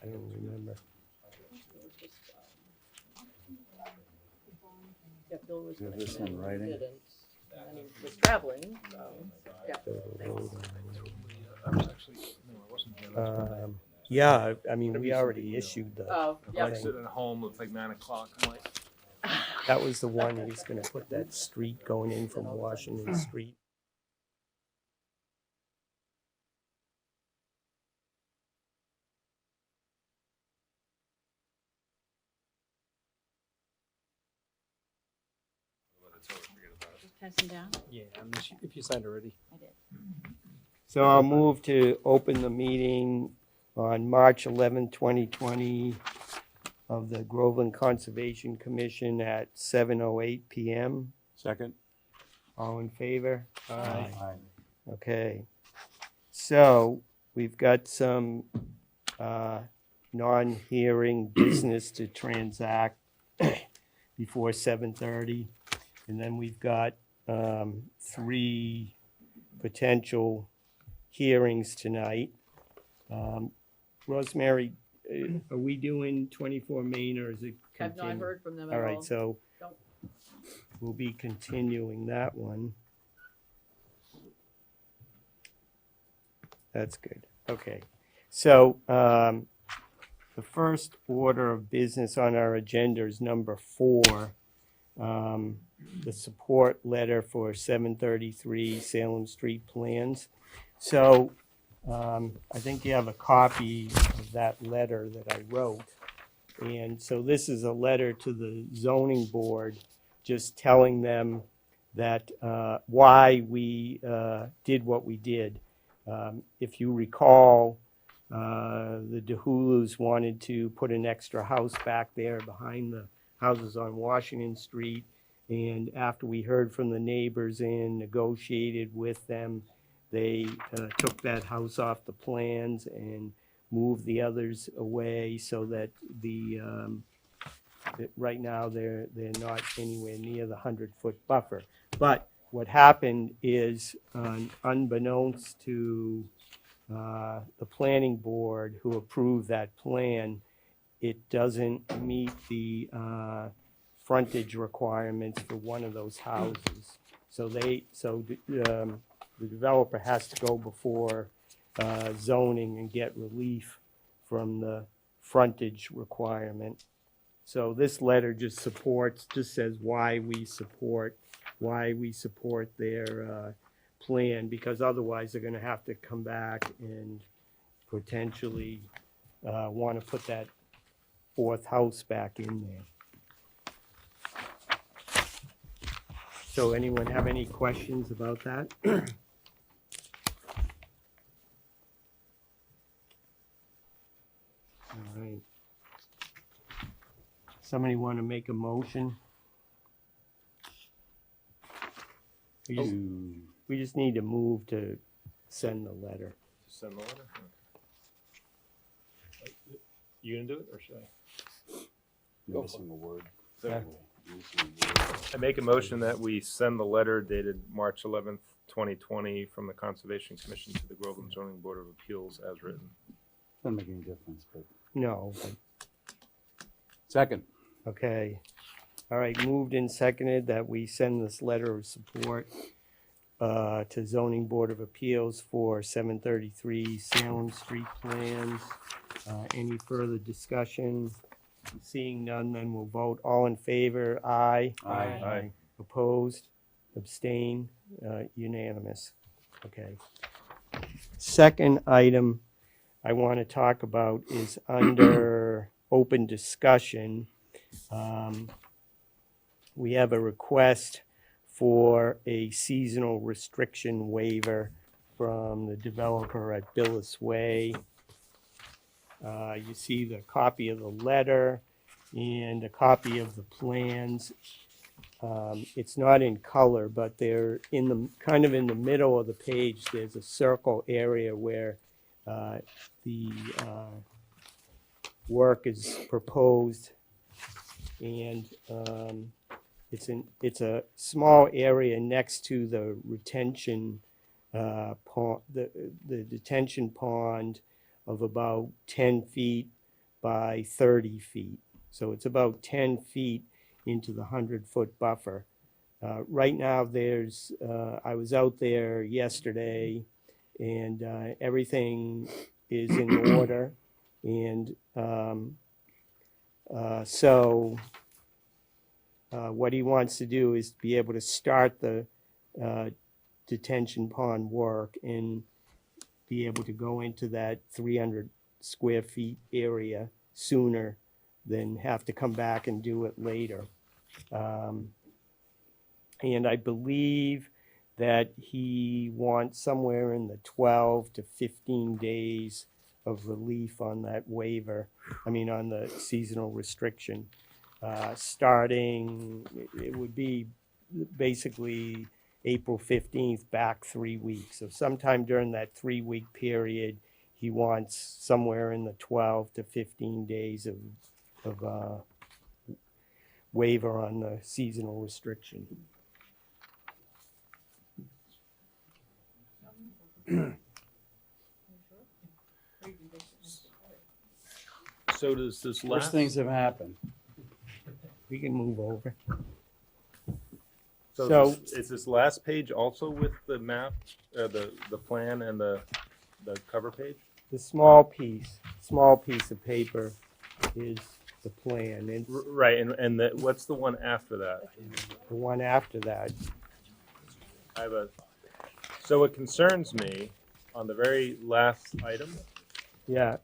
I don't remember. Yeah, Bill was You have gonna this come in in, writing? he didn't, and then he was traveling, so, yeah. I was actually, no, I wasn't here last night. Yeah, I mean, we already issued the, Oh, I'm yeah. like sitting at home, it's like 9 o'clock, I'm like, that was the one he's gonna put that street going in from Washington Street. Just passing down? Yeah, if you signed already. I did. So I'll move to open the meeting on March 11, 2020 of the Groveland Conservation Commission at 7:08 PM. Second? All in favor? Aye. Okay. So we've got some non-hearing business to transact before 7:30. And then we've got 3 potential hearings tonight. Rosemary, are we doing 24 Main or is it Have not continued? heard from them at All all. right, so Don't. we'll be continuing that one. That's good. Okay. So the first order of business on our agenda is number 4, the support letter for 733 Salem Street plans. So I think you have a copy of that letter that I wrote. And so this is a letter to the zoning board just telling them that why we did what we did. If you recall, the DeHulus wanted to put an extra house back there behind the houses on Washington Street. And after we heard from the neighbors and negotiated with them, they took that house off the plans and moved the others away so that that right now they're not anywhere near the 100-foot buffer. But what happened is, unbeknownst to the planning board who approved that plan, it doesn't meet the frontage requirements for one of those houses. So the developer has to go before zoning and get relief from the frontage requirement. So this letter just says why we support their plan, because otherwise they're gonna have to come back and potentially want to put that 4th house back in there. So anyone have any questions about that? All right. Somebody want to make a motion? We just need to move to send the letter. send the letter? You gonna do it, or should I? You're missing a word. So, You're missing a word. I make a motion that we send the letter dated March 11th, 2020 from the Conservation Commission to the Groveland Zoning Board of Appeals as written. Doesn't make any difference, but. No, but Second. okay. All right, moved and seconded that we send this letter of support to Zoning Board of Appeals for 733 Salem Street plans. Any further discussion? Seeing none, then we'll vote. All in favor, aye. Aye. Opposed, abstain, unanimous. Okay. Second item I want to talk about is under open discussion. We have a request for a seasonal restriction waiver from the developer at Billis Way. You see the copy of the letter and a copy of the plans. It's not in color, but they're in the kind of in the middle of the page. There's a circle area where the work is proposed, and it's a small area next to the retention pond, the detention pond of about 10 feet by 30 feet. So it's about 10 feet into the 100-foot buffer. Right now, I was out there yesterday, and everything is in order. And so what he wants to do is be able to start the detention pond work and be able to go into that 300 square feet area sooner than have to come back and do it later. And I believe that he wants somewhere in the 12 to 15 days of relief on that waiver, on the seasonal restriction. Starting, it would be basically April 15th, back 3 weeks. So sometime during that 3-week period, he wants somewhere in the 12 to 15 days of waiver on the seasonal restriction. So does this Worst last, things have happened. We can move over. so is this last page also with the map, the plan and the cover page? The small piece of paper is the plan. And Right, and what's the one after that? the one after that, So it concerns me, on the very last item, yeah,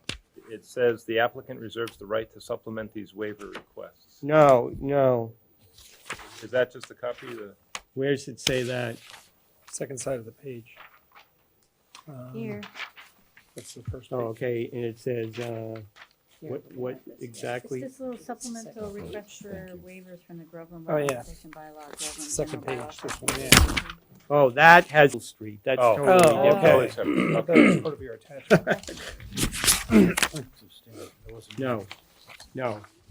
it says the applicant reserves the right to supplement these waiver requests. no. Is that just a copy of the? Where does it say that? Second side of the page. Here, That's the first Oh, page. okay, and it says, what it's exactly? this little supplemental request for waivers from the Groveland Oh, yeah. Protection Bylaw. Groveland Second General page, Bylaw. this one, yeah. Oh, that has Sewell Street, that's Oh. totally Oh, different. okay. it's a- I thought it was part of your attachment. No.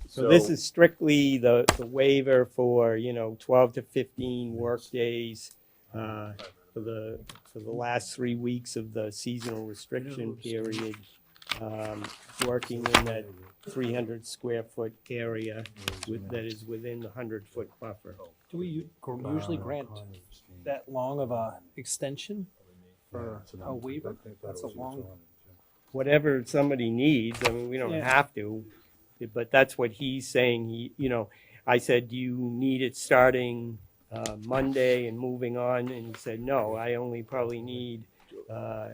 So this is strictly the waiver for, 12 to 15 work days for the last 3 weeks of the seasonal restriction period, working in that 300 square foot area that is within the 100-foot buffer. Do we usually grant that long of a extension for a waiver? That's a long, Whatever somebody needs, we don't Yeah. have to, but that's what he's saying. I said, do you need it starting Monday and moving on? And he said, no, I only probably need, I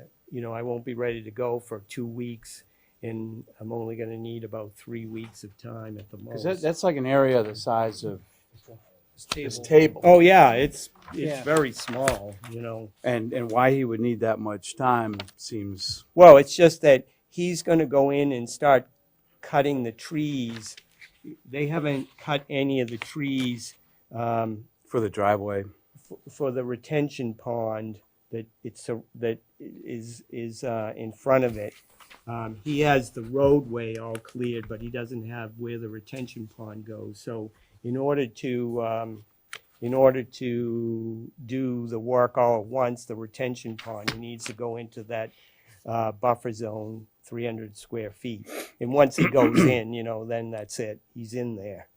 won't be ready to go for 2 weeks, and I'm only gonna need about 3 weeks of time at the most. Because that's like an area the size of this this table. Oh, yeah, it's Yeah. very small, And why he would need that much time seems, Well, it's just that he's gonna go in and start cutting the trees. They haven't cut any of the trees for the driveway. for the retention pond that is in front of it. He has the roadway all cleared, but he doesn't have where the retention pond goes. So in order to do the work all at once, the retention pond, he needs to go into that buffer zone, 300 square feet. And once he goes in, then that's it. He's in there.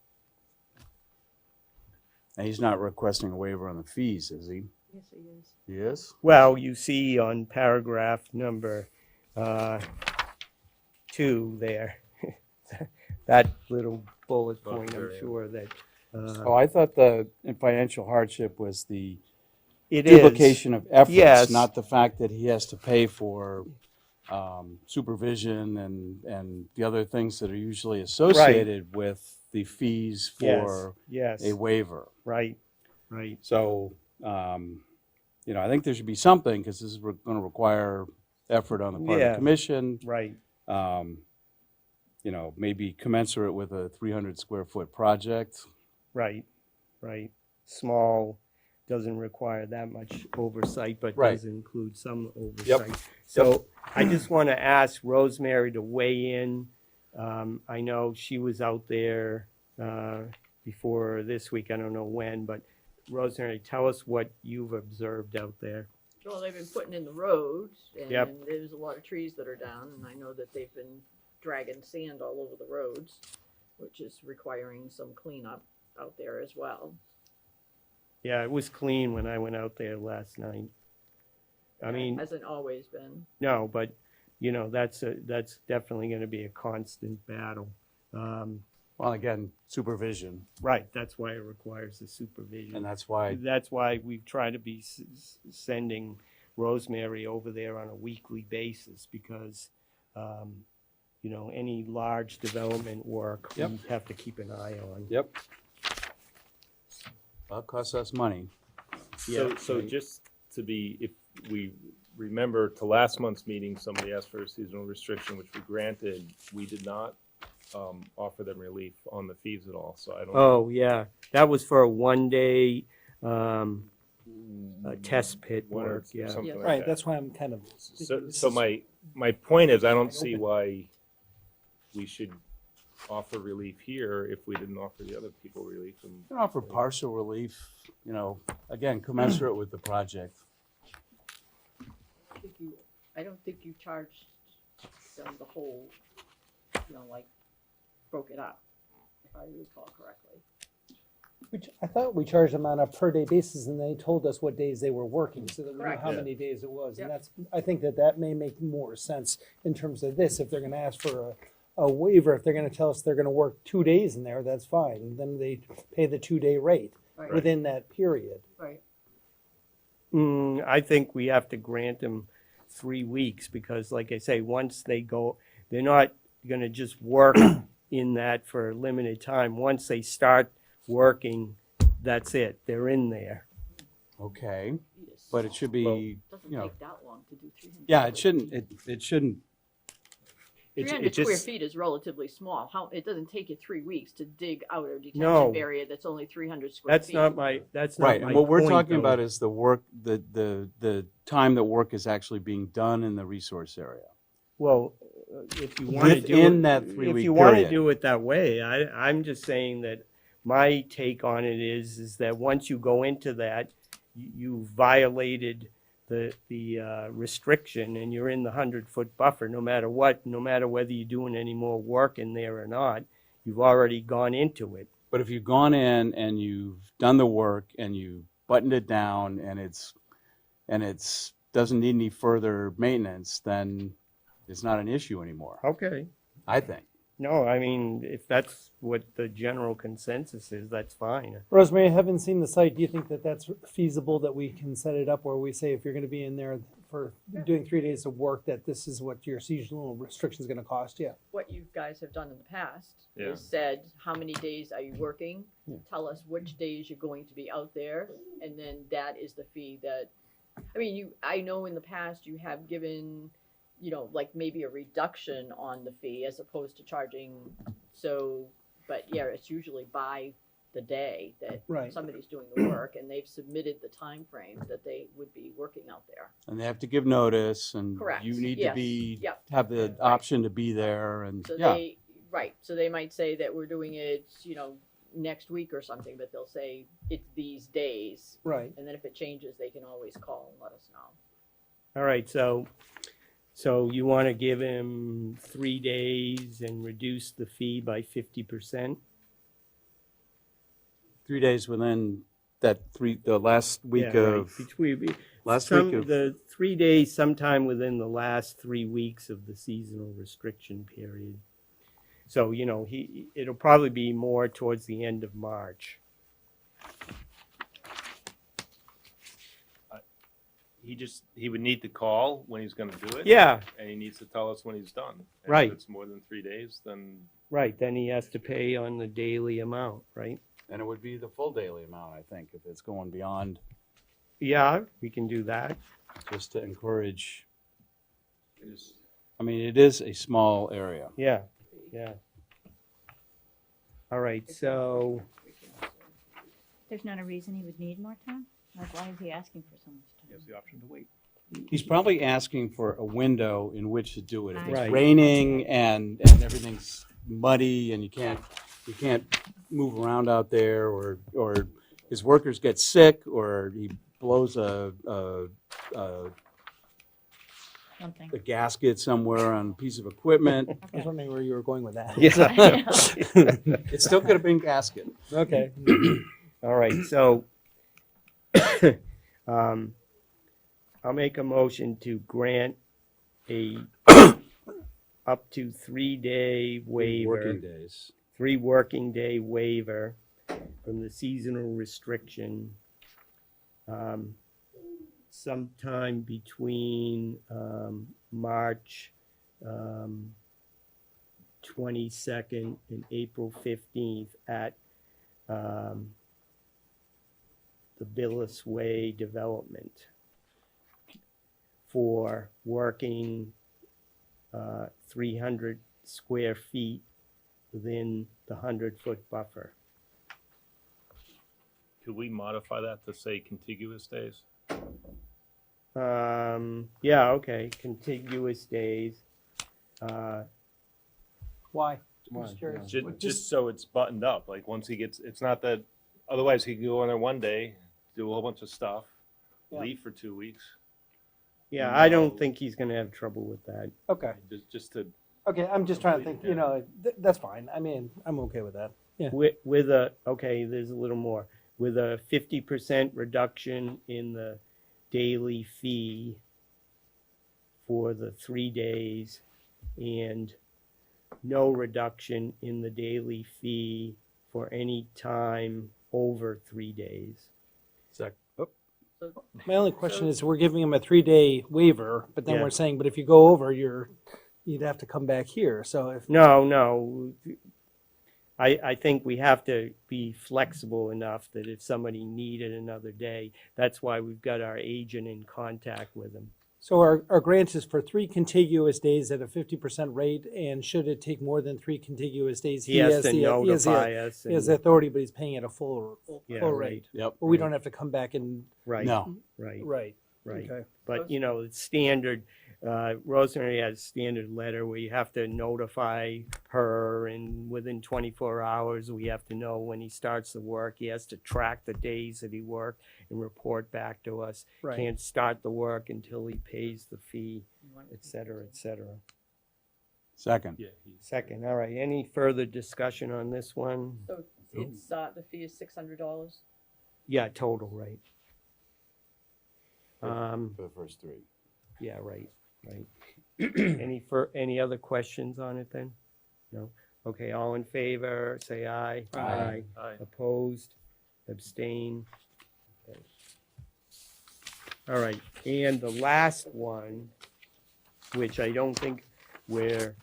And he's not requesting a waiver on the fees, is he? Yes, it is. He is? Well, you see on paragraph number 2 there, that little bullet point, I'm sure that Oh, I thought the financial hardship was the it is. duplication of efforts, Yes. not the fact that he has to pay for supervision and the other things that are usually associated with the fees for Yes, a waiver. right. So, I think there should be something, because this is going to require effort on the part of Yeah. the commission. Right. Maybe commensurate with a 300 square foot project. Right. Small, doesn't require that much oversight, but Right. does include some oversight. Yep. So I just want to ask Rosemary to weigh in. I know she was out there before this week, I don't know when, but Rosemary, tell us what you've observed out there. Well, they've been putting in the roads, and Yep. there's a lot of trees that are down, and I know that they've been dragging sand all over the roads, which is requiring some cleanup out there as well. Yeah, it was clean when I went out there last night. I mean, Hasn't always been. no, but, you know, that's definitely gonna be a constant battle. Well, again, supervision, Right, that's why it requires the supervision. and that's why, That's why we try to be sending Rosemary over there on a weekly basis because, you know, any large development work, we Yep. have to keep an eye on. yep. Well, it costs us money. So just to be, if we remember to last month's meeting, somebody asked for a seasonal restriction, which we granted. We did not offer them relief on the fees at all, so I don't. Oh, yeah, that was for a 1 day, test pit One or work, yeah. something Yeah. like Right, that. that's why I'm kind of. So my point is, I don't see why we should offer relief here if we didn't offer the other people relief. And You can offer partial relief, you know, again, commensurate with the project. I don't think you charged them the whole, you know, like, broke it up, if I recall correctly. Which I thought we charged them on a per day basis, and they told us what days they were working, so that we knew Correct. how Yeah. many days it was. Yep. And that's, I think that may make more sense in terms of this. If they're gonna ask for a waiver, if they're gonna tell us they're gonna work 2 days in there, that's fine. And then they pay the 2 day rate Right, within that period. right. I think we have to grant them 3 weeks because like I say, once they go, they're not gonna just work in that for a limited time. Once they start working, that's it, they're in there. Okay, Yes. but it should be, Doesn't you know, take that long to do 300. yeah, it shouldn't, it shouldn't, 300 it square just, feet is relatively small. It doesn't take you 3 weeks to dig out a No. detention area that's only 300 square That's feet. not my, that's not right, my and what we're point, talking though. about is the work, the time that work is actually being done in the resource area. Well, if you want to do Within it, that if 3 week you want to period. do it that way, I'm just saying that my take on it is that once you go into that, you violated the restriction and you're in the 100-foot buffer, no matter what, no matter whether you're doing any more work in there or not, you've already gone into it. But if you've gone in and you've done the work and you buttoned it down and it's doesn't need any further maintenance, then it's not an issue anymore, Okay. I think. No, I mean, if that's what the general consensus is, that's fine. Rosemary, I haven't seen the site. Do you think that that's feasible, that we can set it up where we say if you're gonna be in there for doing 3 days of work, that this is what your seasonal restriction is gonna cost you? What you guys have done in the past Yeah. is said, how many days are you working? Yeah. Tell us which days you're going to be out there, and then that is the fee that, I mean, I know in the past you have given, you know, like maybe a reduction on the fee as opposed to charging, so, but yeah, it's usually by the day that Right. somebody's doing the work, and they've submitted the time frame that they would be working out there. And they have to give notice and Correct, you need to yes, be, yep. have the Right. option to be there and, So yeah. they, right, so they might say that we're doing it, you know, next week or something, but they'll say it's these days. Right. And then if it changes, they can always call and let us know. All right, so you want to give him 3 days and reduce the fee by 50%? 3 days within the last week Yeah, right. of, Between, last week of, the 3 days sometime within the last 3 weeks of the seasonal restriction period. So, you know, it'll probably be more towards the end of March. he would need to call when he's gonna do it. Yeah, And he needs to tell us when he's done. And Right. If it's more than 3 days, then right, then he has to pay on the daily amount, right? and it would be the full daily amount, I think, if it's going beyond, Yeah, we can do that. just to encourage, is, I mean, it is a small area. Yeah, yeah. All right, so, There's not a reason he would need more time? Like, why is he asking for so much he has time? the option to wait. He's probably asking for a window in which to do it. If Right. it's raining and everything's muddy and you can't move around out there, or his workers get sick, or he blows a something. a gasket somewhere on a piece of equipment. I was Okay. wondering where you were going with that. It still could have been gasket. Okay. All right, so I'll make a motion to grant a up to 3-day waiver, Working days. 3 working day waiver from the seasonal restriction sometime between March 22nd and April 15th at the Billis Way development for working 300 square feet within the 100-foot buffer. Could we modify that to say contiguous days? Yeah, okay, contiguous days. Why? Why? Just curious. Just so it's buttoned up, like once he gets, it's not that, otherwise he could go in there one day, do a whole bunch of stuff, Yeah. leave for 2 weeks. Yeah, I don't No. think he's gonna have trouble with that. Okay. Just to, Okay, I'm just trying to think, Yeah. that's fine. I mean, I'm okay with that. Yeah. With a, okay, there's a little more. With a 50% reduction in the daily fee for the 3 days and no reduction in the daily fee for any time over 3 days. So, My only question is, we're giving him a 3-day waiver, but then Yeah. we're saying, but if you go over, you'd have to come back here. So if, No. I think we have to be flexible enough that if somebody needed another day, that's why we've got our agent in contact with them. so our grant is for 3 contiguous days at a 50% rate, and should it take more than 3 contiguous days, He has to he notify us. has and- the authority, but he's paying at a full Yeah, rate. right. Yep. But we don't have to come back and, Right, No. right, right. right. Okay. But, you know, it's standard, Rosemary has standard letter where you have to notify her, and within 24 hours, we have to know when he starts the work. He has to track the days that he worked and report back to us. Right. Can't start the work until he pays the fee, you want- et cetera, et cetera. Second. yeah. Second, all right, any further discussion on this one? So it's, the fee is $600? Yeah, total, right. For the first 3. Yeah, right. Any other questions on it then? No? Okay, all in favor, say aye. Aye. Aye. Opposed, abstain. Okay. All right, and the last one, which I don't think we're,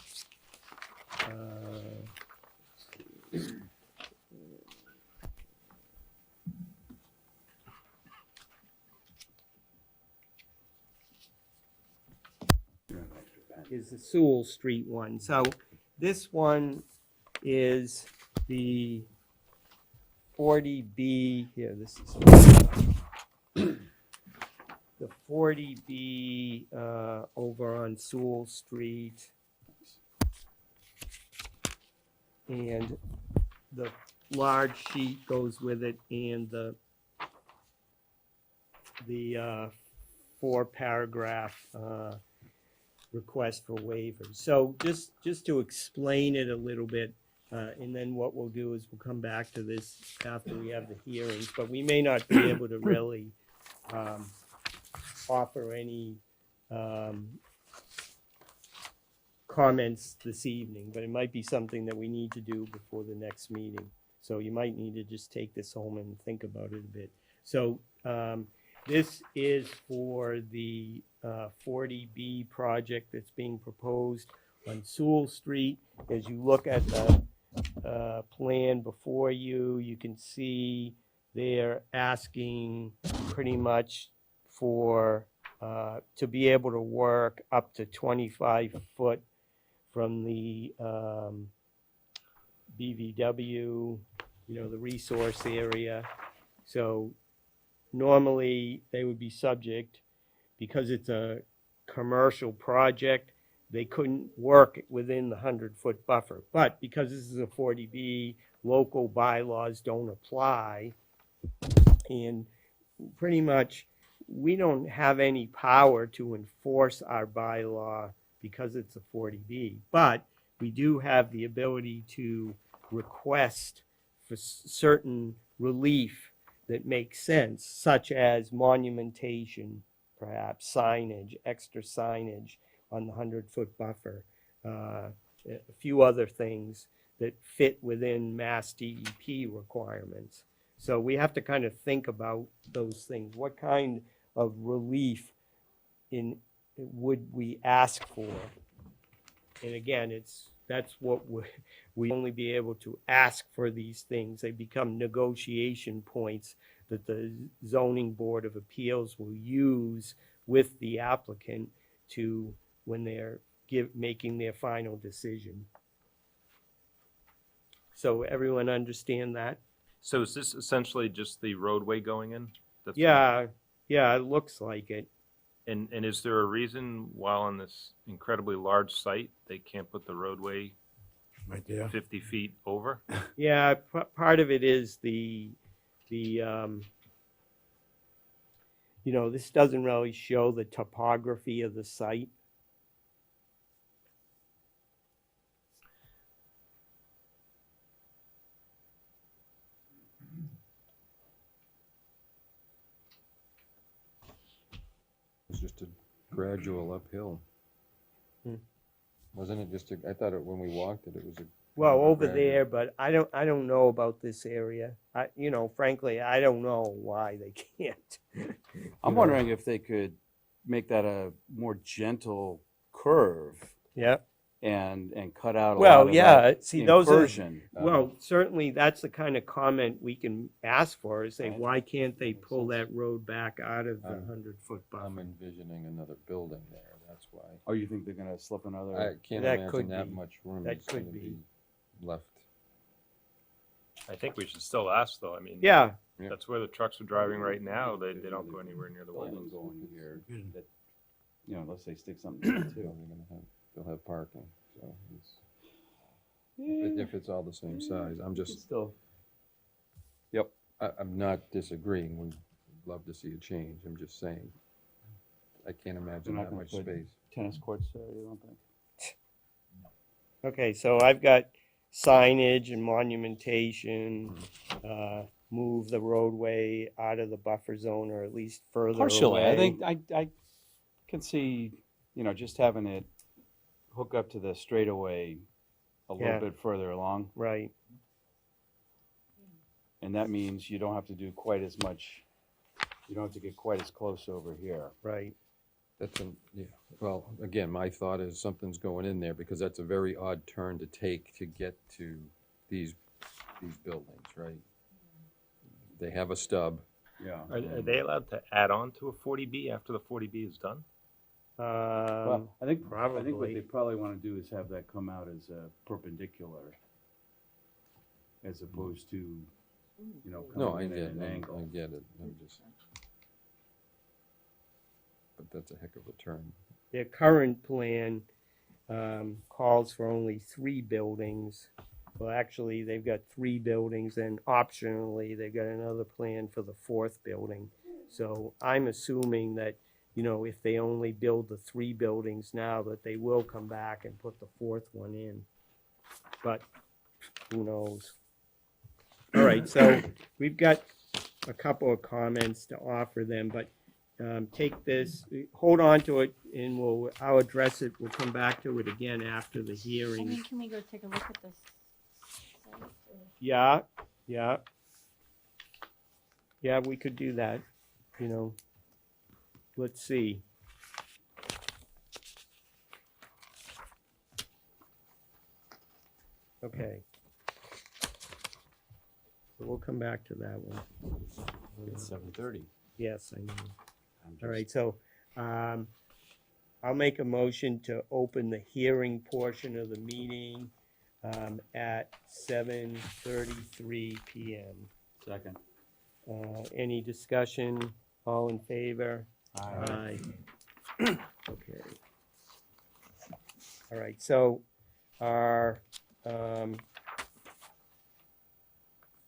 is the Sewell Street one. So this one is the 40B, here, this is the 40B over on Sewell Street. And the large sheet goes with it, and the 4-paragraph request for waivers. So just to explain it a little bit, and then what we'll do is we'll come back to this after we have the hearings, but we may not be able to really offer any comments this evening, but it might be something that we need to do before the next meeting. So you might need to just take this home and think about it a bit. So this is for the 40B project that's being proposed on Sewell Street. As you look at the plan before you, you can see they're asking pretty much for to be able to work up to 25 foot from the BVW, the resource area. So normally they would be subject, because it's a commercial project, they couldn't work within the 100-foot buffer. But because this is a 40B, local bylaws don't apply. And pretty much we don't have any power to enforce our bylaw because it's a 40B, but we do have the ability to request for certain relief that makes sense, such as monumentation, perhaps signage, extra signage on the 100-foot buffer, a few other things that fit within Mass DEP requirements. So we have to kind of think about those things. What kind of relief would we ask for? And again, that's what we only be able to ask for these things. They become negotiation points that the zoning board of appeals will use with the applicant to when they're making their final decision. So everyone understand that? So is this essentially just the roadway going in? That's Yeah, it looks like it. And is there a reason while on this incredibly large site, they can't put the roadway Right there. 50 feet over? Yeah, part of it is this doesn't really show the topography of the site. It's just a gradual uphill. Hmm. Wasn't it just I thought when we walked it, it was a. Well, over gradual. there, but I don't know about this area. Frankly, I don't know why they can't. I'm wondering if they could make that a more gentle curve Yeah. and cut out a Well, lot of yeah. that See, those are. incursion. Well, certainly that's the kind of comment we can ask for, is say, Right. why can't they pull that road back out of the 100-foot I'm buffer? envisioning another building there, that's why. Oh, you think they're gonna slip another? I can't That imagine could that be. much room That is gonna could be. be left. I think we should still ask though. I mean, Yeah, that's where the trucks are driving right now. They don't go anywhere near the Building wetlands. going here, Good. that, unless they stick something in it So too. they'll have parking, so if it's all the same size, I'm It's just, still, I'm not disagreeing, we'd love to see a change, I'm just saying. I can't imagine not that gonna much put- space. tennis courts there, you don't think? okay, so I've got signage and monumentation, move the roadway out of the buffer zone or at least further Partially, I away. think, I can see, just having it hook up to the straightaway a Yeah. little bit further along. Right, And that means you don't have to do quite as much, you don't have to get quite as close over here. right. Yeah, well, again, my thought is something's going in there, because that's a very odd turn to take to get to these buildings, right? They have a stub. Yeah. Are they allowed to add on to a 40B after the 40B is done? Well, I think what probably. they probably want to do is have that come out as a perpendicular as opposed to, No, coming I in get at it, an I angle. get it, I'm just. But that's a heck of a turn. Their current plan calls for only 3 buildings. Well, actually, they've got 3 buildings, and optionally, they've got another plan for the 4th building. So I'm assuming that, if they only build the 3 buildings now, that they will come back and put the 4th one in. But who knows? All right, so we've got a couple of comments to offer them, but take this, hold on to it, and I'll address it. We'll come back to it again after the I hearing. mean, can we go take a look at this site? Or- Yeah, we could do that, Let's see. Okay. So we'll come back to that one. It's 7:30. Yes, I know. All right, so I'll make a motion to open the hearing portion of the meeting at 7:33 PM. Second. Any discussion? All in favor? Aye. Okay. All right, so our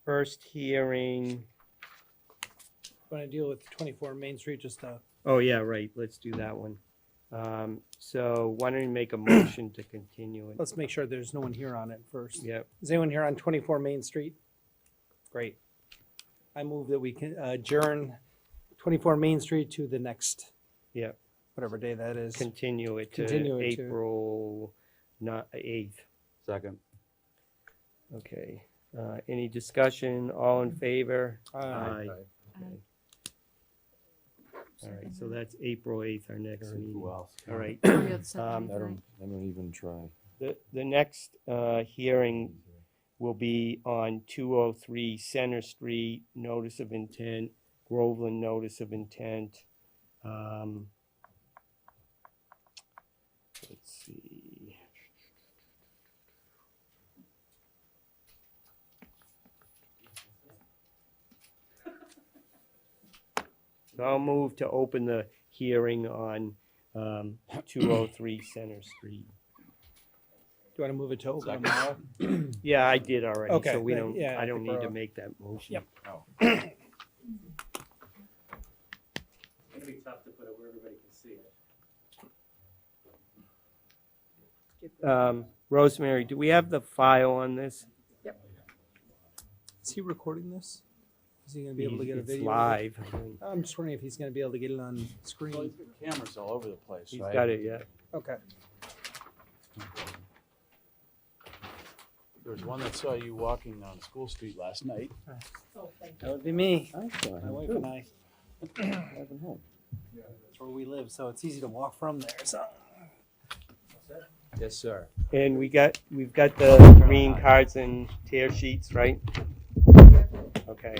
first hearing, Want to deal with 24 Main Street, just Oh, yeah, right, let's do that one. So why don't you make a motion to continue it? let's make sure there's no one here on it first. Yep, Is anyone here on 24 Main Street? Great. I move that we can adjourn 24 Main Street to the next, yep, whatever day that is. continue it to Continue it to- April 8th. Second. Okay, any discussion, all in favor? Aye. Okay. All right, so that's April 8th, our next meeting. Who else? All right, We have the Um, 7th, I don't even try. the next hearing will be on 203 Center Street, notice of intent, Groveland notice of intent. Let's see. So I'll move to open the hearing on 203 Center Street. Do you want to move it to open tomorrow? Yeah, I did already, Okay, so we then, don't, yeah, I don't I think need to we're- make that motion. Yep. It's gonna be tough to put it where everybody can see it. Rosemary, do we have the file on this? Is he recording this? Is he going to be able to get a It's video? live. I'm just wondering if he's going to be able to get it on Well, screen. he's got cameras all over the place, He's right? got it, yeah. Okay. There was one that saw you walking on School Street last night. Oh, thank That would be me, I saw my him wife too, and I. driving home. That's where we live, so it's easy to walk from there. So Yes, sir. And we've got the green cards and tear sheets, right? Okay.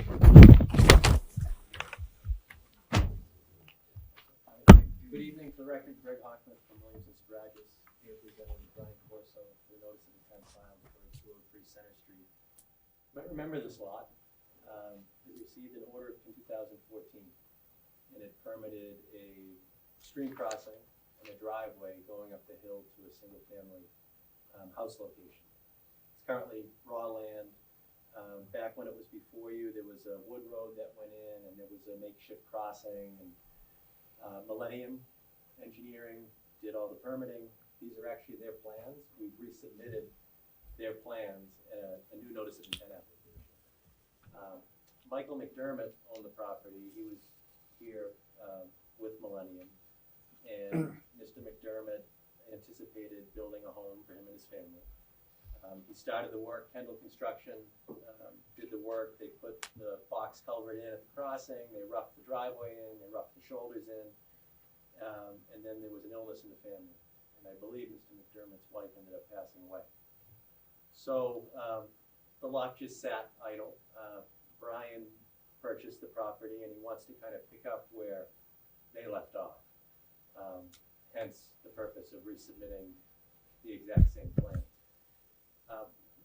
Good evening, for the record, Greg Hockman from Williams and Spragus, here presenting Brian Corso for notice of intent filed for 203 Center Street. You might remember this lot. It received an order in 2014, and it permitted a stream crossing and a driveway going up the hill to a single-family house location. It's currently raw land. Back when it was before you, there was a wood road that went in, and there was a makeshift crossing, and Millennium Engineering did all the permitting. These are actually their plans. We've resubmitted their plans, a new notice of intent application. Michael McDermott owned the property. He was here with Millennium. And Mr. McDermott anticipated building a home for him and his family. He started the work, Kendall Construction did the work. They put the box culvert in at the crossing, they roughed the driveway in, they roughed the shoulders in, and then there was an illness in the family. And I believe Mr. McDermott's wife ended up passing away. So the lot just sat idle. Brian purchased the property and he wants to kind of pick up where they left off. Hence the purpose of resubmitting the exact same plan.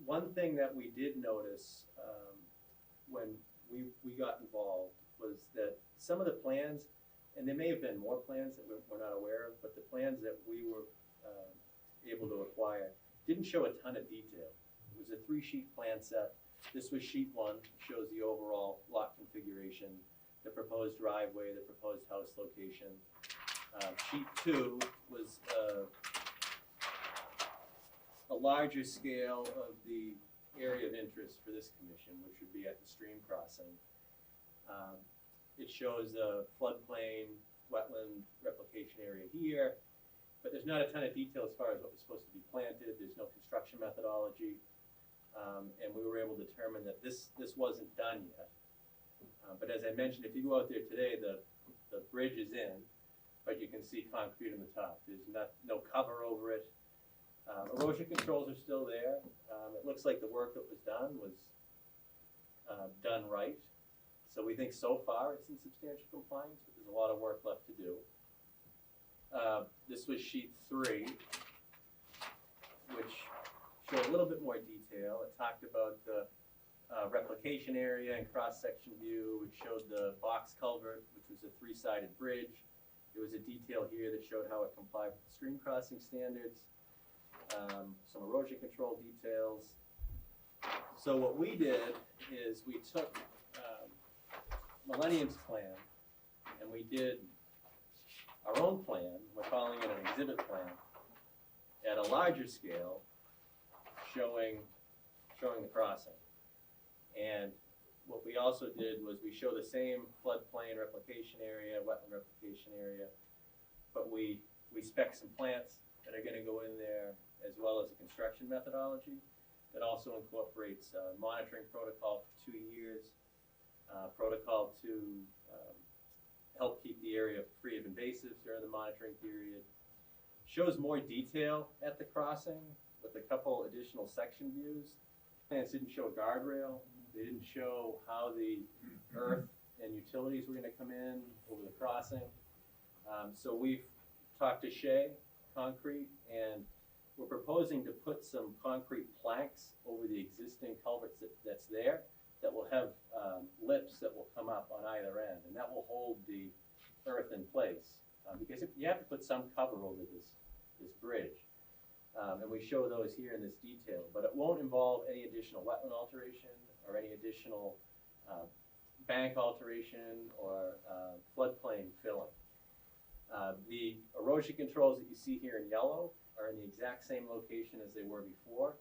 One thing that we did notice when we got involved was that some of the plans, and there may have been more plans that we're not aware of, but the plans that we were able to acquire didn't show a ton of detail. It was a 3-sheet plan set. This was sheet 1, shows the overall lot configuration, the proposed driveway, the proposed house location. Sheet 2 was a larger scale of the area of interest for this commission, which would be at the stream crossing. It shows the floodplain, wetland replication area here, but there's not a ton of detail as far as what was supposed to be planted. There's no construction methodology, and we were able to determine that this wasn't done yet. But as I mentioned, if you go out there today, the bridge is in, but you can see concrete on the top. There's no cover over it. Erosion controls are still there. It looks like the work that was done was done right. So we think so far it's in substantial compliance, but there's a lot of work left to do. This was sheet 3, which showed a little bit more detail. It talked about the replication area and cross-section view, which showed the box culvert, which was a 3-sided bridge. There was a detail here that showed how it complied with the stream crossing standards. Some erosion control details. So what we did is we took Millennium's plan, and we did our own plan, we're calling it an exhibit plan, at a larger scale, showing the crossing. And what we also did was we show the same floodplain replication area, wetland replication area, but we spec some plants that are gonna go in there, as well as a construction methodology that also incorporates a monitoring protocol for 2 years, protocol to help keep the area free of invasives during the monitoring period. Shows more detail at the crossing with a couple additional section views. Plans didn't show a guardrail. They didn't show how the earth and utilities were gonna come in over the crossing. So we've talked to Shea Concrete, and we're proposing to put some concrete planks over the existing culverts that's there, that will have lips that will come up on either end, and that will hold the earth in place. Because if you have to put some cover over this bridge. And we show those here in this detail, but it won't involve any additional wetland alteration or any additional bank alteration or floodplain filling. The erosion controls that you see here in yellow are in the exact same location as they were before,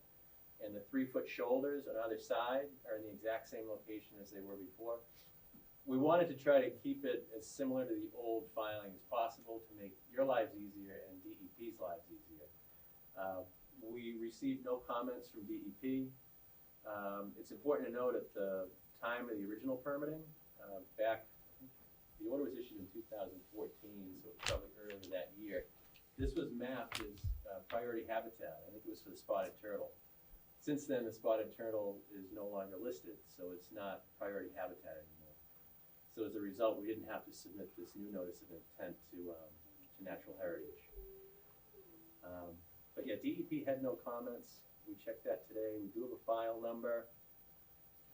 and the 3-foot shoulders on either side are in the exact same location as they were before. We wanted to try to keep it as similar to the old filing as possible to make your lives easier and DEP's lives easier. We received no comments from DEP. It's important to note at the time of the original permitting, the order was issued in 2014, so it's probably earlier that year. This was mapped as priority habitat. I think it was for the spotted turtle. Since then, the spotted turtle is no longer listed, so it's not priority habitat anymore. So as a result, we didn't have to submit this new notice of intent to Natural Heritage. But yeah, DEP had no comments. We checked that today. We do have a file number.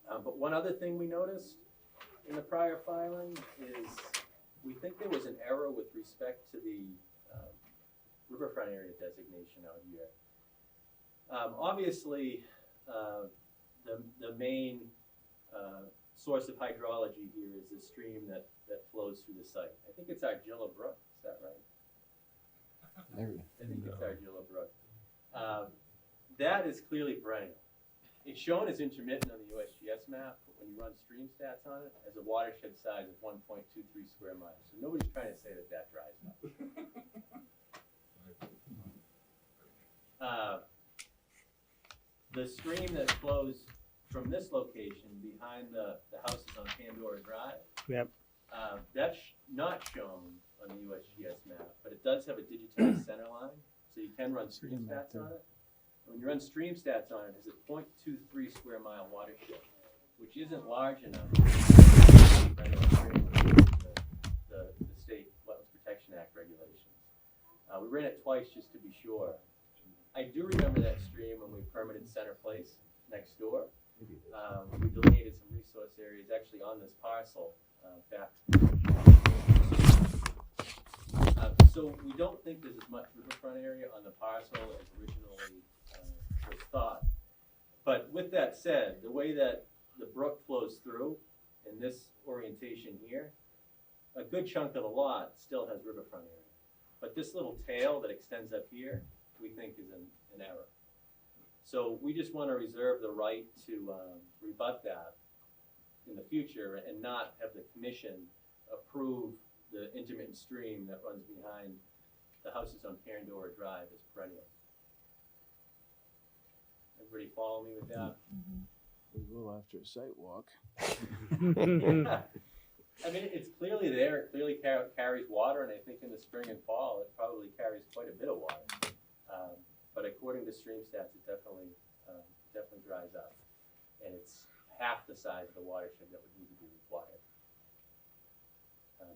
But one other thing we noticed in the prior filing is we think there was an error with respect to the Riverfront Area designation out here. Obviously, the main source of hydrology here is the stream that flows through the site. I think it's Argilla Brook, is that right? I think it's Argilla Brook. That is clearly perennial. It's shown as intermittent on the USGS map, but when you run stream stats on it, as a watershed size of 1.23 square miles. So nobody's trying to say that dries up. The stream that flows from this location behind the houses on Pandora Drive, Yep. that's not shown on the USGS map, but it does have a digitized center line, so you can run stream stats on it. When you run stream stats on it, it's a 0.23 square mile watershed, which isn't large enough to the State Wetlands Protection Act regulations. We ran it twice just to be sure. I do remember that stream when we permitted Center Place next door. We delineated some resource areas actually on this parcel back. So we don't think there's as much riverfront area on the parcel as originally was thought. But with that said, the way that the brook flows through in this orientation here, a good chunk of the lot still has riverfront area. But this little tail that extends up here, we think is an error. So we just want to reserve the right to rebut that in the future and not have the commission approve the intermittent stream that runs behind the houses on Pandora Drive as perennial. Everybody follow me with that? We will after a site walk. I mean, it's clearly there, it clearly carries water, and I think in the spring and fall, it probably carries quite a bit of water. But according to stream stats, it definitely dries up. And it's half the size of the watershed that would need to be required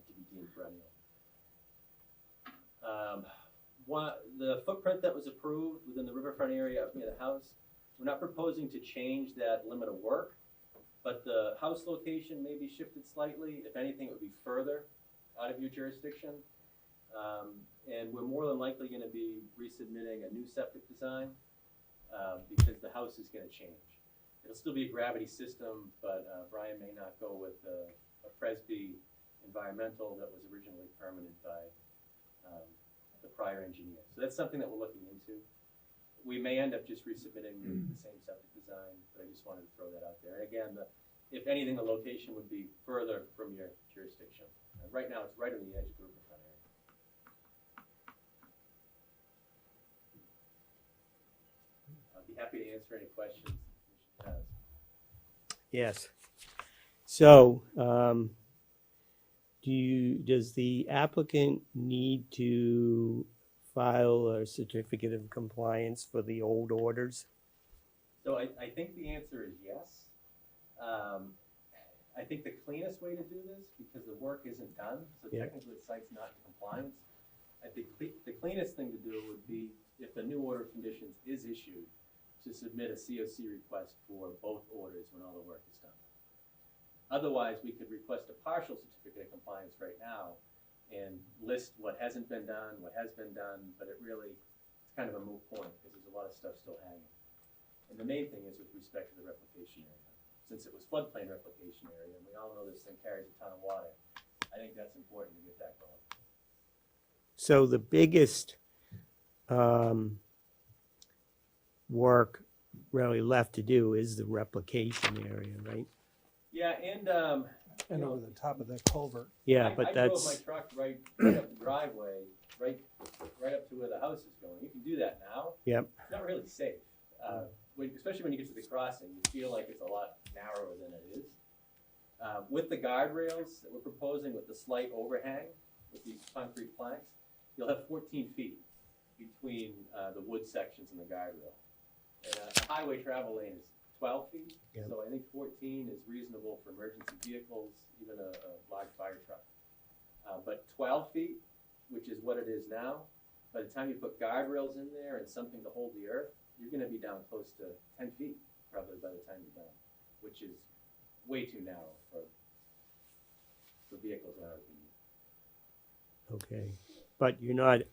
to be deemed perennial. The footprint that was approved within the riverfront area up near the house, we're not proposing to change that limit of work, but the house location may be shifted slightly. If anything, it would be further out of your jurisdiction. And we're more than likely going to be resubmitting a new septic design because the house is going to change. It'll still be a gravity system, but Brian may not go with the a Presby environmental that was originally permitted by the prior engineer. So that's something that we're looking into. We may end up just resubmitting the same septic design, but I just wanted to throw that out there. And again, if anything, the location would be further from your jurisdiction. Right now, it's right on the edge of the Riverfront area. I'd be happy to answer any questions the commission has. Yes. So, does the applicant need to file a certificate of compliance for the old orders? So I think the answer is yes. I think the cleanest way to do this, because the work isn't done, so Yeah. technically the site's not in compliance, I think the cleanest thing to do would be, if the new order of conditions is issued, to submit a COC request for both orders when all the work is done. Otherwise, we could request a partial certificate of compliance right now and list what hasn't been done, what has been done, but it's kind of a moot point, because there's a lot of stuff still hanging. And the main thing is with respect to the replication area. Since it was floodplain replication area, and we all know this thing carries a ton of water, I think that's important to get that going. So the biggest work really left to do is the replication area, right? Yeah, and, And over the top of that culvert. Yeah, I but drove my that's, truck right up the driveway, right up to where the house is going. You can do that now. yep, It's not really safe. Especially when you get to the crossing, you feel like it's a lot narrower than it is. With the guardrails that we're proposing, with the slight overhang, with these concrete planks, you'll have 14 feet between the wood sections and the guardrail. And a highway travel lane is 12 feet, Yep. so I think 14 is reasonable for emergency vehicles, even a large fire truck. But 12 feet, which is what it is now, by the time you put guardrails in there and something to hold the earth, you're gonna be down close to 10 feet, probably by the time you're done, which is way too narrow for vehicles in our opinion. okay. But you're not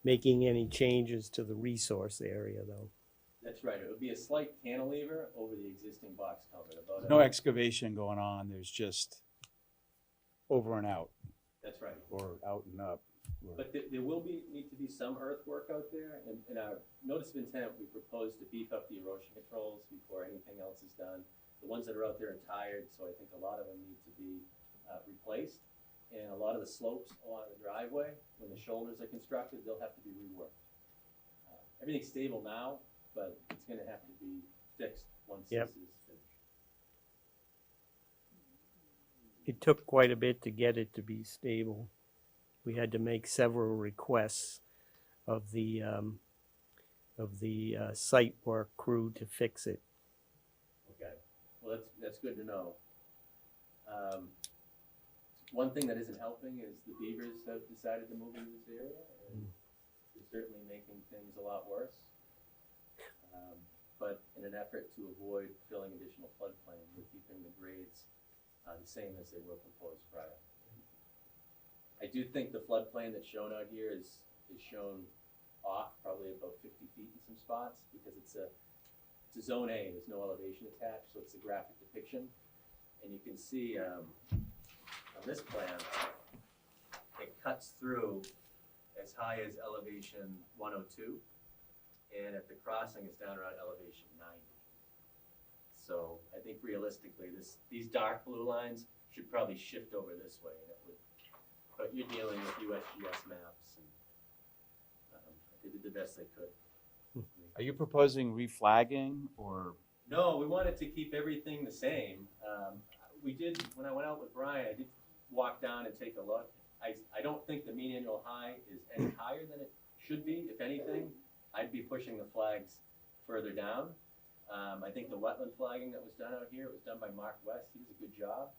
making any changes to the resource area, though. That's right, it would be a slight cantilever over the existing box culvert, about No excavation going on, there's just over and out, That's right. or out and up. But there will need to be some earthwork out there, and in our notice of intent, we propose to beef up the erosion controls before anything else is done. The ones that are out there are tired, so I think a lot of them need to be replaced. And a lot of the slopes along the driveway, when the shoulders are constructed, they'll have to be reworked. Everything's stable now, but it's gonna have to be fixed once Yep. this is finished. It took quite a bit to get it to be stable. We had to make several requests of the site work crew to fix it. Okay, well, that's good to know. One thing that isn't helping is the beavers have decided to move into this area, and it's certainly making things a lot worse. But in an effort to avoid filling additional floodplain, we're keeping the grades the same as they were proposed prior. I do think the floodplain that's shown out here is shown off probably about 50 feet in some spots, because it's a zone A, there's no elevation attached, so it's a graphic depiction. And you can see on this plan, it cuts through as high as elevation 102, and at the crossing it's down around elevation 90. So I think realistically, these dark blue lines should probably shift over this way, and it would. But you're dealing with USGS maps, and they did the best they could. Are you proposing reflagging, or? No, we wanted to keep everything the same. We did, when I went out with Brian, I did walk down and take a look. I don't think the mean annual high is any higher than it should be. If anything, I'd be pushing the flags further down. I think the wetland flagging that was done out here, it was done by Mark West. He did a good job.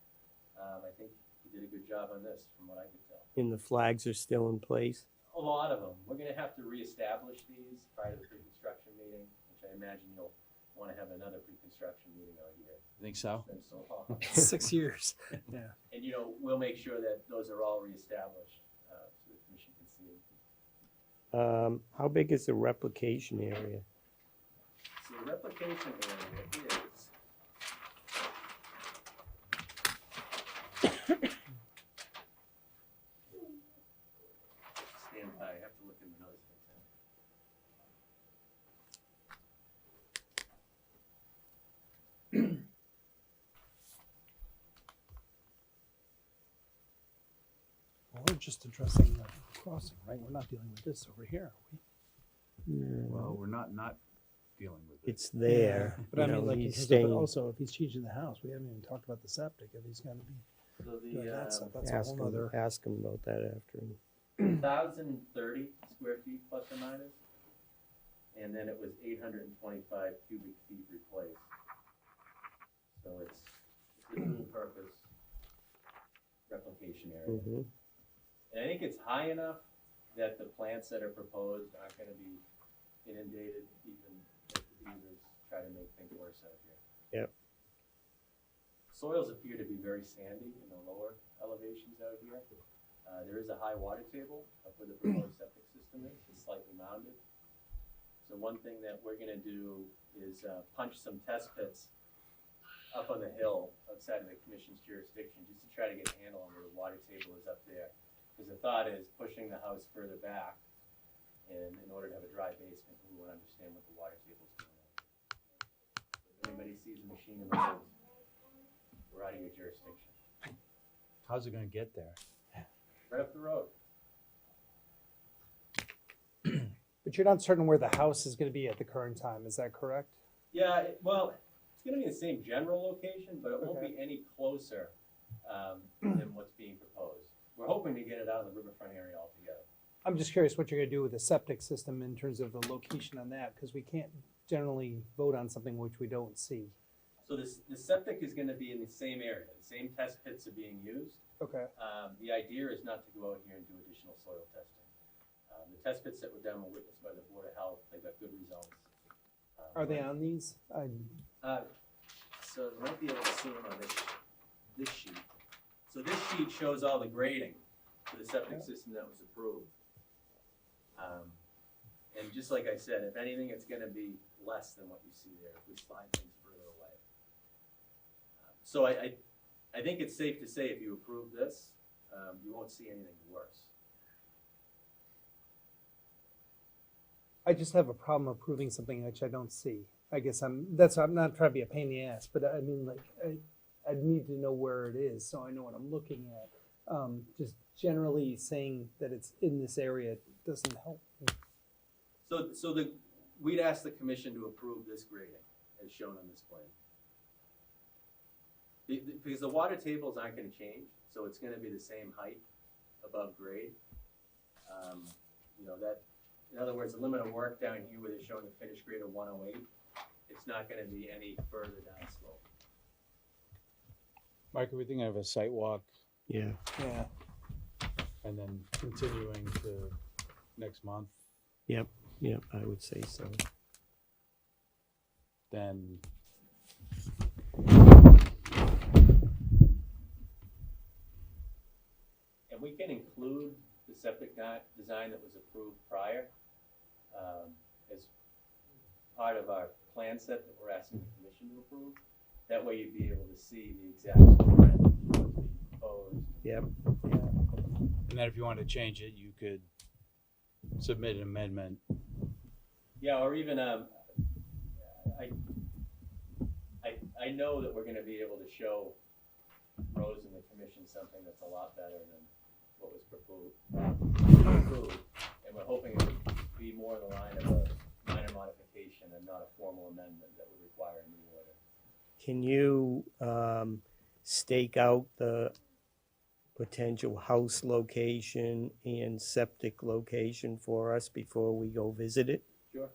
I think he did a good job on this, from what I could tell. And the flags are still in place? A lot of them. We're gonna have to reestablish these prior to the pre-construction meeting, which I imagine you'll wanna have another pre-construction meeting out here. I think so. It's been so long. 6 years. Yeah. And, we'll make sure that those are all reestablished, so the commission can see them. How big is the replication area? So the replication area is think, I have to look in the notice of intent. Well, we're just addressing the crossing, right? We're not dealing with this over here, are we? Well, we're not dealing with it. It's there. But I you mean, know, like, in he's terms of staying, also, if he's changing the house, we haven't even talked about the septic, if he's gonna be So doing the, that stuff, that's a ask whole him, nother. ask him about that after. 1,030 square feet plus or minus, and then it was 825 cubic feet replaced. So it's a dual purpose replication area. Mhm. And I think it's high enough that the plants that are proposed aren't gonna be inundated, even if the beavers try to make things worse out here. Yep. Soils appear to be very sandy in the lower elevations out here. There is a high water table up where the proposed septic system is, it's slightly mounded. So one thing that we're gonna do is punch some test pits up on the hill outside of the commission's jurisdiction, just to try to get a handle on where the water table is up there. Because the thought is pushing the house further back, and in order to have a dry basement, we want to understand what the water table is doing. If anybody sees a machine in the woods, we're out of your jurisdiction. How's it gonna get there? Right up the road. But you're not certain where the house is gonna be at the current time, is that correct? Yeah, well, it's gonna be in the same general location, but it won't be any closer than what's being proposed. We're hoping to get it out of the Riverfront area altogether. I'm just curious what you're gonna do with the septic system in terms of the location on that, because we can't generally vote on something which we don't see. So the septic is gonna be in the same area, the same test pits are being used. Okay. The idea is not to go out here and do additional soil testing. The test pits that were done were witnessed by the Board of Health, they got good results. Are they on these? So you might be able to see them on this sheet. So this sheet shows all the grading for the septic system that was approved. And just like I said, if anything, it's gonna be less than what you see there, if we slide things further away. So I think it's safe to say if you approve this, you won't see anything worse. I just have a problem approving something which I don't see. I guess I'm not trying to be a pain in the ass, but I mean, like, I need to know where it is, so I know what I'm looking at. Just generally saying that it's in this area doesn't help me. So we'd ask the commission to approve this grading as shown on this plan. Because the water tables aren't gonna change, so it's gonna be the same height above grade. You know, that, in other words, the limit of work down here where they're showing a finished grade of 108, it's not gonna be any further down slope. Mike, are we thinking of a site walk Yeah. Yeah. and then continuing to next month? Yep, I would say so. Then And we can include the septic design that was approved prior as part of our plan set that we're asking the commission to approve. That way you'd be able to see the exact footprint proposed. Yep. And then if you wanted to change it, you could submit an amendment. Yeah, or even, I know that we're gonna be able to show Rose and the commission something that's a lot better than what was proposed. And we're hoping it would be more in the line of a minor modification and not a formal amendment that would require a new order. Can you stake out the potential house location and septic location for us before we go visit it? Sure.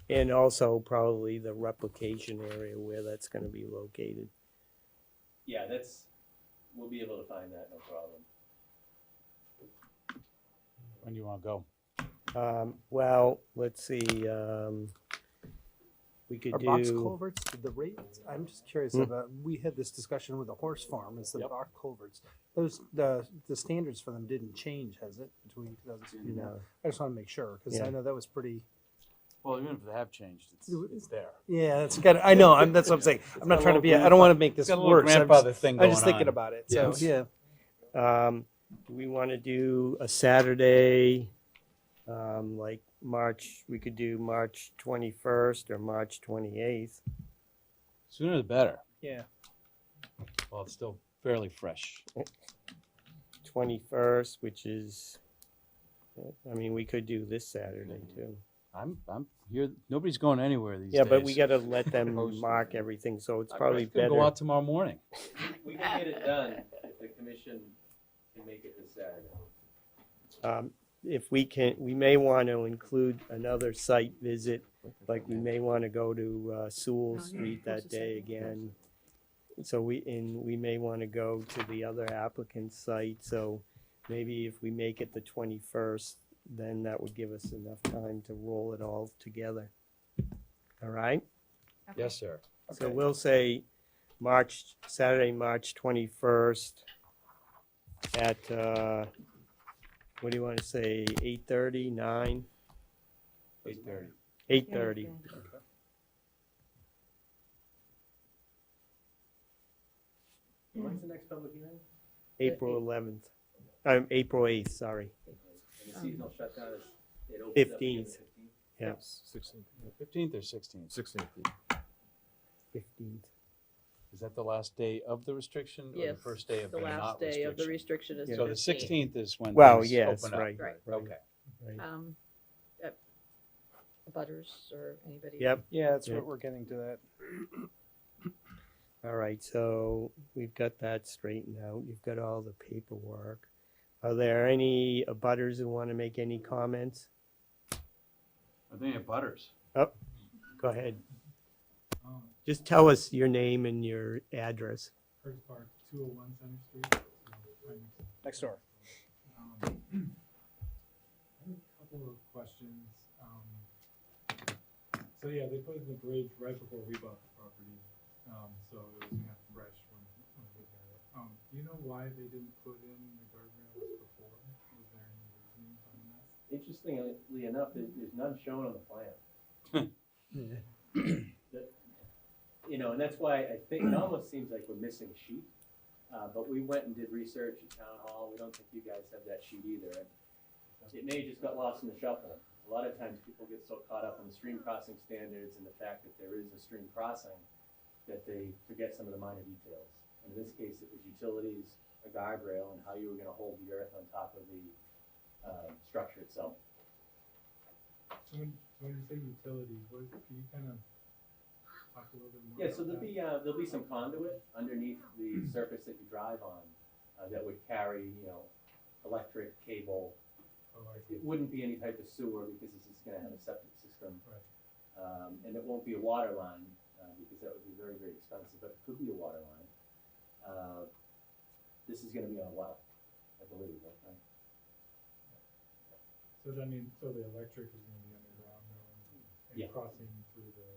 And also probably the replication area where that's gonna be located. Yeah, we'll be able to find that, no problem. When do you want to go? Well, let's see, we could Are box do, culverts, the rates, I'm just curious about, we had this discussion with the horse farm, is the Yep. box culverts. Those, the standards for them didn't change, has it, between 2016 and now? No. I just wanna make sure, cause I Yeah. know that was pretty, Well, even if they have changed, it's there. yeah, that's good, I know, that's what I'm saying. I'm not got a trying to little I don't wanna make this It's got a little worse, grandfather thing I'm going just thinking on. about it, so, Yes. yeah. do we want to do a Saturday, like we could do March 21st or March 28th? Sooner the better. Yeah. Well, it's still fairly fresh. 21st, which is, I mean, we could do this Saturday too. I'm here. Nobody's going anywhere these Yeah, days. but we got to let them Post it. mark everything, so it's I'm probably gonna go better. out tomorrow morning. We can get it done if the commission can make it this Saturday. If we can, we may want to include another site visit, like we may want to go to Sewell Street that day again. So we may want to go to the other applicant's site, so maybe if we make it the 21st, then that would give us enough time to roll it all together. All right? Okay. Yes, sir. So we'll say Saturday, March 21st at, what do you want to say, 8:30, 9? 8:30. 8:30. When's the next public hearing? April 11th. April 8th, sorry. And the seasonal shutdown is, it opens up 15th. Yeah, 16th, 15th or 16th? 16th. 15th. Is that the last day of the restriction or the Yes, first day of the the not last day of the restriction? restriction is So the the 16th. 16th is when Well, things yes, open up. right. Right. Okay. Right. Butters or anybody? Yep. Yeah, that's Yeah. what we're getting to that. All right, so we've got that straightened out. You've got all the paperwork. Are there any abutters who want to make any comments? I think it butters. Go ahead. Just tell us your name and your address. First Park, 201 Center Street. Right Next door. I have a couple of questions. So yeah, they put in the bridge right before we bought the property, so it was kind of fresh when we looked at it. Do you know why they didn't put in the guardrails before? Was there any reasoning behind that? Interestingly enough, there's none shown on the plan. You know, and that's why I think it almost seems like we're missing a sheet. But we went and did research at town hall. We don't think you guys have that sheet either. It may have just got lost in the shuffle. A lot of times people get so caught up in the stream crossing standards and the fact that there is a stream crossing that they forget some of the minor details. In this case, it was utilities, a guardrail, and how you were gonna hold the earth on top of the structure itself. So when you say utilities, what, can you kind of talk a little bit more Yeah, so about there'll be some conduit underneath the surface that you drive on that would carry, you know, electric, cable. Oh, I see. It wouldn't be any type of sewer because this is gonna have a septic system. Right. And it won't be a water line because that would be very, very expensive, but it could be a water line. This is gonna be on a well, I believe, okay? So that means, so the electric is gonna be underground though, and Yeah. crossing through the,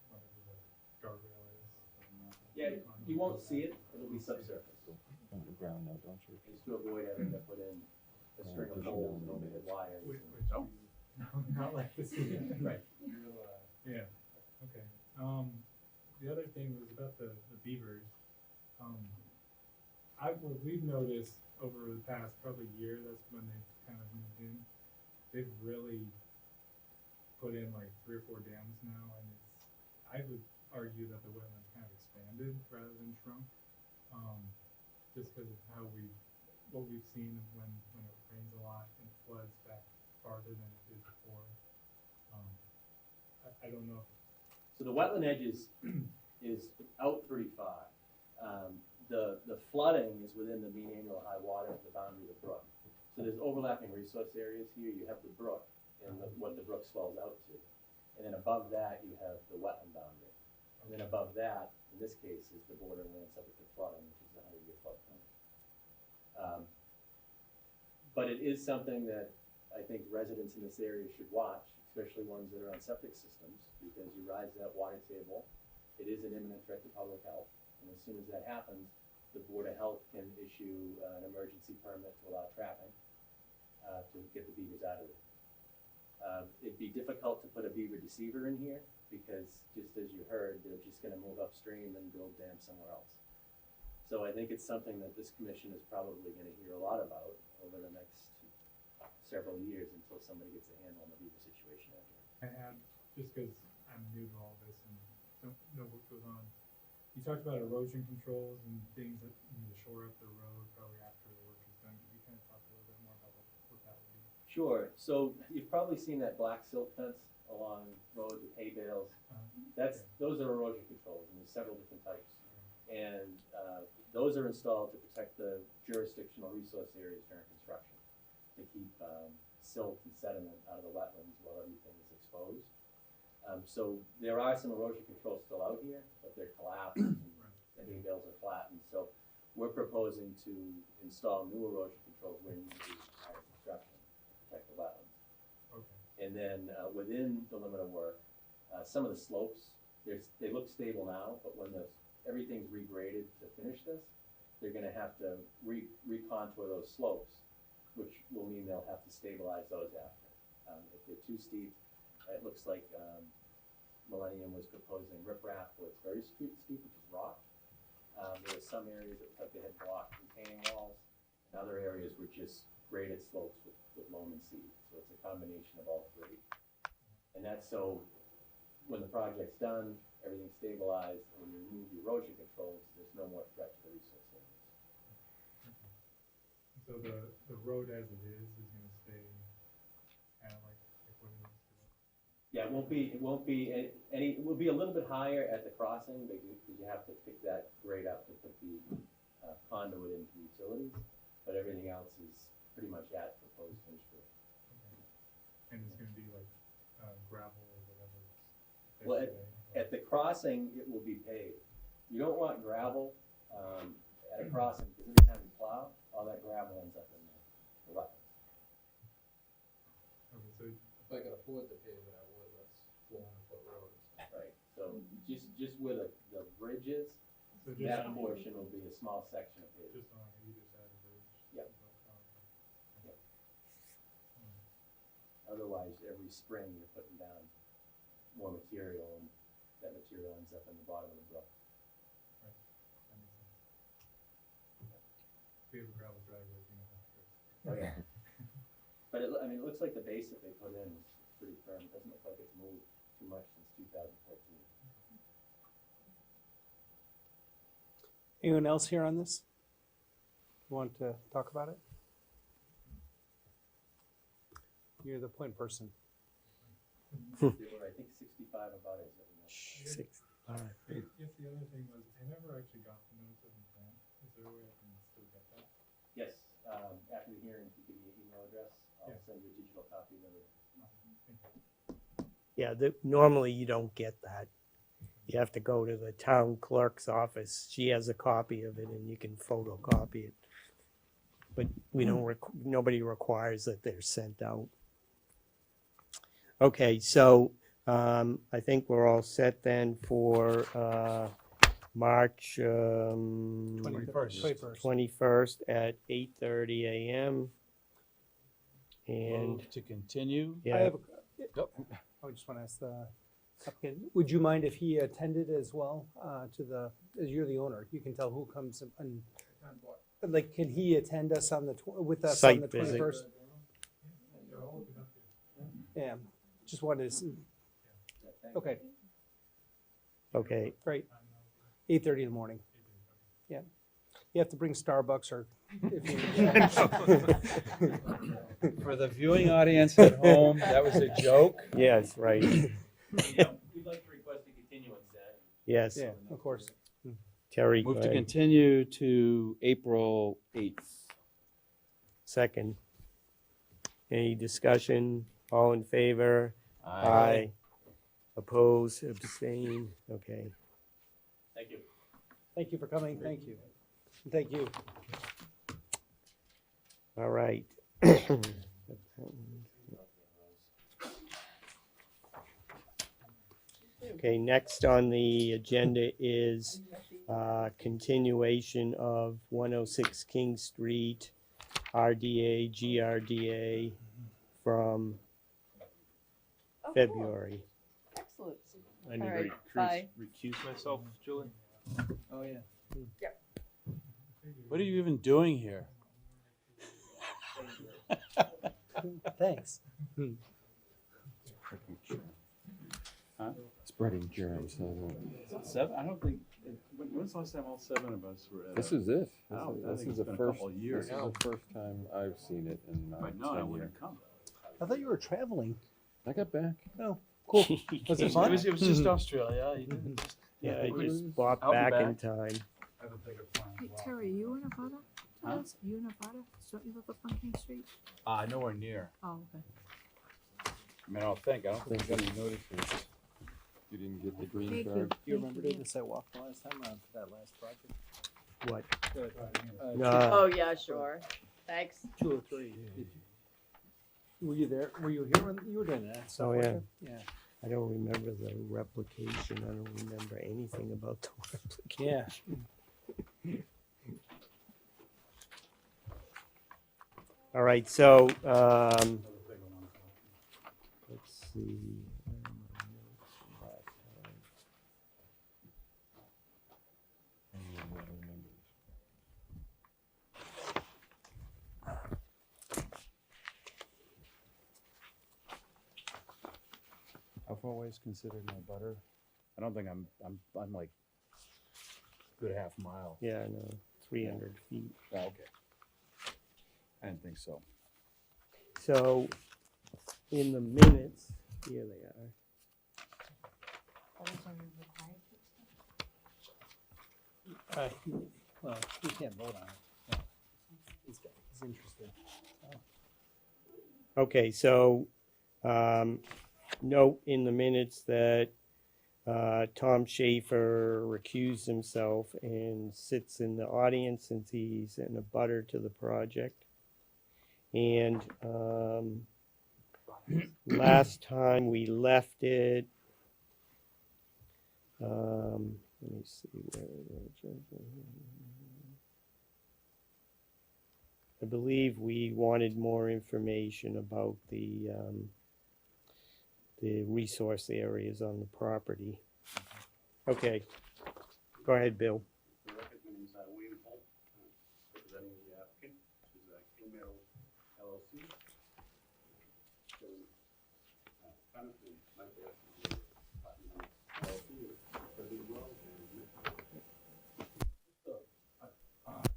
whatever the guardrail is. Yeah, you won't see it, it'll be subsurface, Underground now, don't you? just to avoid having to put in a string of poles and overhead wires. Which, and- which you, not like this. Right. Yeah, okay. The other thing was about the beavers. What we've noticed over the past probably year, that's when they've kind of moved in. They've really put in like 3 or 4 dams now, and I would argue that the wetlands kind of expanded rather than shrunk. Just because of what we've seen when it rains a lot and floods back farther than it did before. I don't know. So the wetland edge is out pretty far. The flooding is within the mean annual high water of the boundary of the brook. So there's overlapping resource areas here. You have the brook and what the brook swells out to. And then above that, you have the wetland boundary. And then above that, in this case, is the borderland subject to flooding, which is the 100-year floodplain. But it is something that I think residents in this area should watch, especially ones that are on septic systems, because you rise that water table, it is an imminent threat to public health. And as soon as that happens, the Board of Health can issue an emergency permit to allow trapping to get the beavers out of it. It'd be difficult to put a beaver deceiver in here because, just as you heard, they're just gonna move upstream and build dams somewhere else. So I think it's something that this commission is probably gonna hear a lot about over the next several years until somebody gets a handle on the Beaver situation out here. And just because I'm new to all this and don't know what goes on, you talked about erosion controls and things that you need to shore up the road probably after the work is done. Could you kind of talk a little bit more about what that would be? Sure, so you've probably seen that black silt fence along roads with hay bales. Those are erosion controls, and there's several different types. And those are installed to protect the jurisdictional resource areas during construction, to keep silt and sediment out of the wetlands while everything is exposed. So there are some erosion controls still out here, but they're collapsed and the hay bales are flattened. So we're proposing to install new erosion controls where needed prior to construction to protect the wetlands. Okay. And then within the limit of work, some of the slopes, they look stable now, but when everything's regraded to finish this, they're gonna have to recontour those slopes, which will mean they'll have to stabilize those after. If they're too steep, it looks like Millennium was proposing riprap where it's very steep, which is rock. There were some areas that looked like they had blocked retaining walls, and other areas were just graded slopes with loam and seed. So it's a combination of all three. And that's so when the project's done, everything's stabilized, and when you remove the erosion controls, there's no more threat to the resource areas. So the road as it is gonna stay kind of like what it is today? Yeah, it won't be it will be a little bit higher at the crossing because you have to pick that grade up to put the conduit into utilities, but everything else is pretty much at proposed finished grade. Okay. And it's gonna be like gravel or whatever it's Well, there today? At the crossing, it will be paved. You don't want gravel at a crossing because every time you plow, all that gravel ends up in the wetlands. Okay, so If I can afford to pave it, I would, that's 400-foot road. Right, so just where the bridge is, So just that on, portion will be a small section of pavement. just on either side of the bridge? Yep. Okay. Yep. Otherwise, every spring you're putting down more material, and that material ends up in the bottom of the brook. That makes sense. If you have a gravel driveway, you know how to fix. Oh, yeah. But it looks like the base that they put in is pretty firm. It doesn't look like it's moved too much since 2014. Anyone else here on this? Want to talk about it? You're the point person. There were, I think, 65 abutters that we met. Six. All right. I guess the other thing was, I never actually got the notice of intent. Is there a way I can still get that? Yes, after the hearing, if you give me your email address, I'll Yeah. send you a digital copy of everything. Thank you. Yeah, normally you don't get that. You have to go to the town clerk's office. She has a copy of it and you can photocopy it. But we don't, nobody requires that they're sent out. Okay, so I think we're all set then for March 21st. 21st at 8:30 a.m. And, Move to continue. I yeah, have I just want to ask the applicant, would you mind if he attended as well as you're the owner, you can tell who comes and, like, can he attend us on with us on Site the visit. 21st? Yeah, just wanted to, see. Yeah, thank you. Okay, okay. great. 8:30 in the morning. Yeah. You have to bring Starbucks or if you. For the viewing audience at home, that was a joke. Yes, right. We'd like to request a continuance then. Yes, Yeah, of course. Terry, go Move to ahead. continue to April 8th. Second. Any discussion? All in favor? Aye. Oppose, abstain? Okay. Thank you. Thank you for coming. Thank you. And thank you. All right. Okay, next on the agenda is continuation of 106 King Street, RDA, GRDA from Oh, cool. February. Excellent. I need All right, to bye. recuse myself, Julie. Oh, yeah. What are you even doing here? Thanks. Spreading germs. Seven? I don't think, when's the last time all seven of us were at? This is it. Oh, I This think is it's the been a first, couple of years. this is the first time I've seen it in If I'd known, I 10 years. wouldn't come. I thought you were traveling. I got back. Oh, cool. Was it fun? It was just Australia. You didn't just- Yeah, I it just was- bought I'll be back in back. time. I don't think it's fine. Hey, Terry, you in Nevada? Huh? You in Nevada? Don't you live up on King Street? Nowhere near. Oh, okay. I mean, I don't think we got any notices. You didn't get the green Thank you. card? Do you remember doing the sidewalk the last time around for that last project? What? Uh, Oh, yeah, sure. Thanks. 203. Were you there? Were you here when you were doing that? stuff, Oh, weren't yeah. you? Yeah. I don't remember the replication. I don't remember anything about the replication. Yeah. All right, so, let's see. How far away is considered my butter? I don't think I'm like good half mile. Yeah, no, 300 feet. Oh, okay. I didn't think so. So, in the minutes, here they are. Well, we can't vote on it. Yeah. He's interested. Okay, so, note in the minutes that Tom Schaefer recused himself and sits in the audience since he's in a butter to the project. And last time we left it, let me see where it is. I believe we wanted more information about the resource areas on the property. Okay, go ahead, Bill. The record, my name is William Holt, representing the applicant, which is King Meadow LLC. So, kind of the medical estimate LLC is pretty well.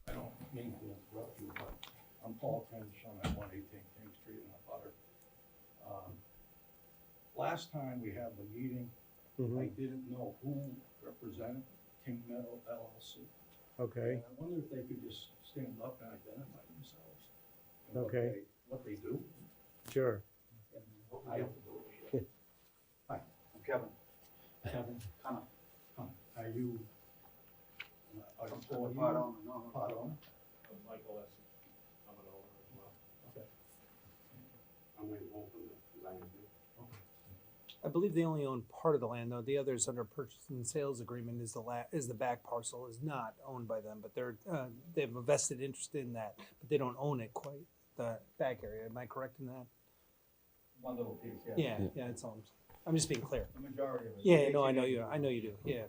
I don't mean to interrupt you, but I'm Paul Trenchon at 118 King Street in Butter. Last time we had the meeting, I didn't know who represented King Meadow LLC. Okay, And I wonder if they could just stand up and identify themselves. And Okay. What they do. sure. And what we have to do. Hi, I'm Kevin. Kevin, Connor. Are you? Are you Part part owner, no. Part owner? Michael Essie, I'm an owner as well. Okay. I'm William Holt from the design group. I believe they only own part of the land, though. The others under purchase and sales agreement is the back parcel is not owned by them, but they have a vested interest in that, but they don't own it quite, the back area. Am I correct in that? One little piece, Yeah, yeah, it's owned. I'm just being clear. The majority of it. Yeah, no, I know you do. Yeah.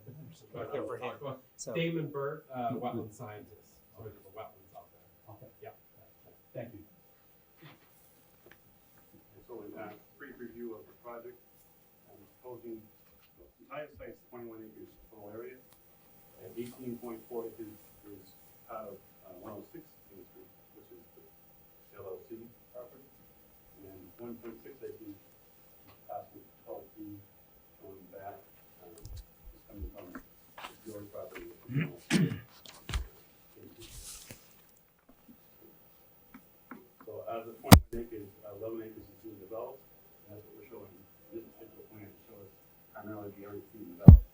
Clear for him. So, Damon Burt, wetland scientist, so there's the wetlands out there. Okay. Yeah. Thank you. And so in brief review of the project, I'm proposing, the entire site's 21 acres total area. And 18.4 acres is part of 106 King Street, which is the LLC property. And 1.6 acres is passing 12 feet going back, is coming from your property. So out of the 21 acres, 11 acres is being developed, and that's what we're showing in this particular plan. It shows primarily the area being developed.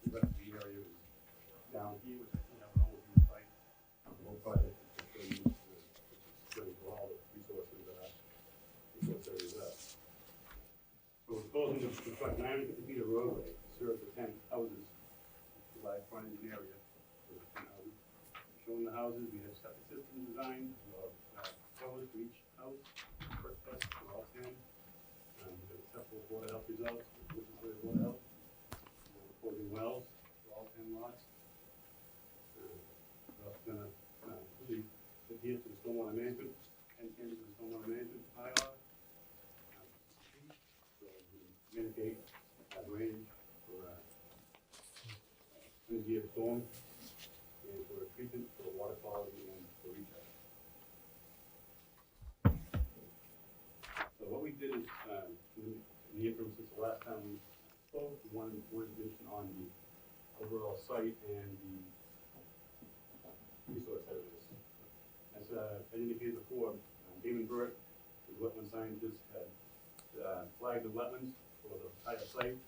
The rest of the area is down here, which is an overview site. The whole project is showing you, which is showing you all the resources resource areas there. So we're proposing to construct 950 feet of roadway to serve the 10 houses, provide frontage area for the 10 houses. Showing the houses, we have septic system design, colors for each house, first test for all 10. We've got several water health results, which is for water health. We're reporting wells for all 10 lots. We're also gonna the interim since the last time we spoke, one information on the overall site and the resource areas. As I indicated before, Damon Burke, the wetland scientist, had flagged the wetlands for the entire site.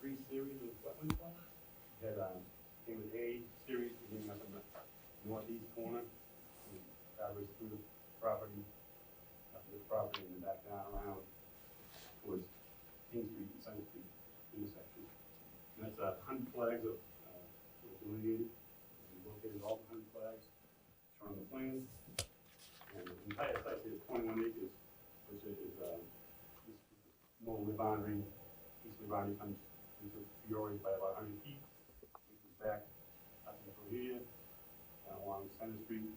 3 series of wetland flags. Had came with A series beginning up in the northeast corner, and traversed through the property, up to the property, and then back down around towards King Street and Center Street intersection. And that's 100 flags of delineated. We located all the 100 flags shown on the plan. And the entire site is 21 acres, which is this northerly boundary, easterly boundary comes into Fiore by about 100 feet. It goes back up until here, along Center Street.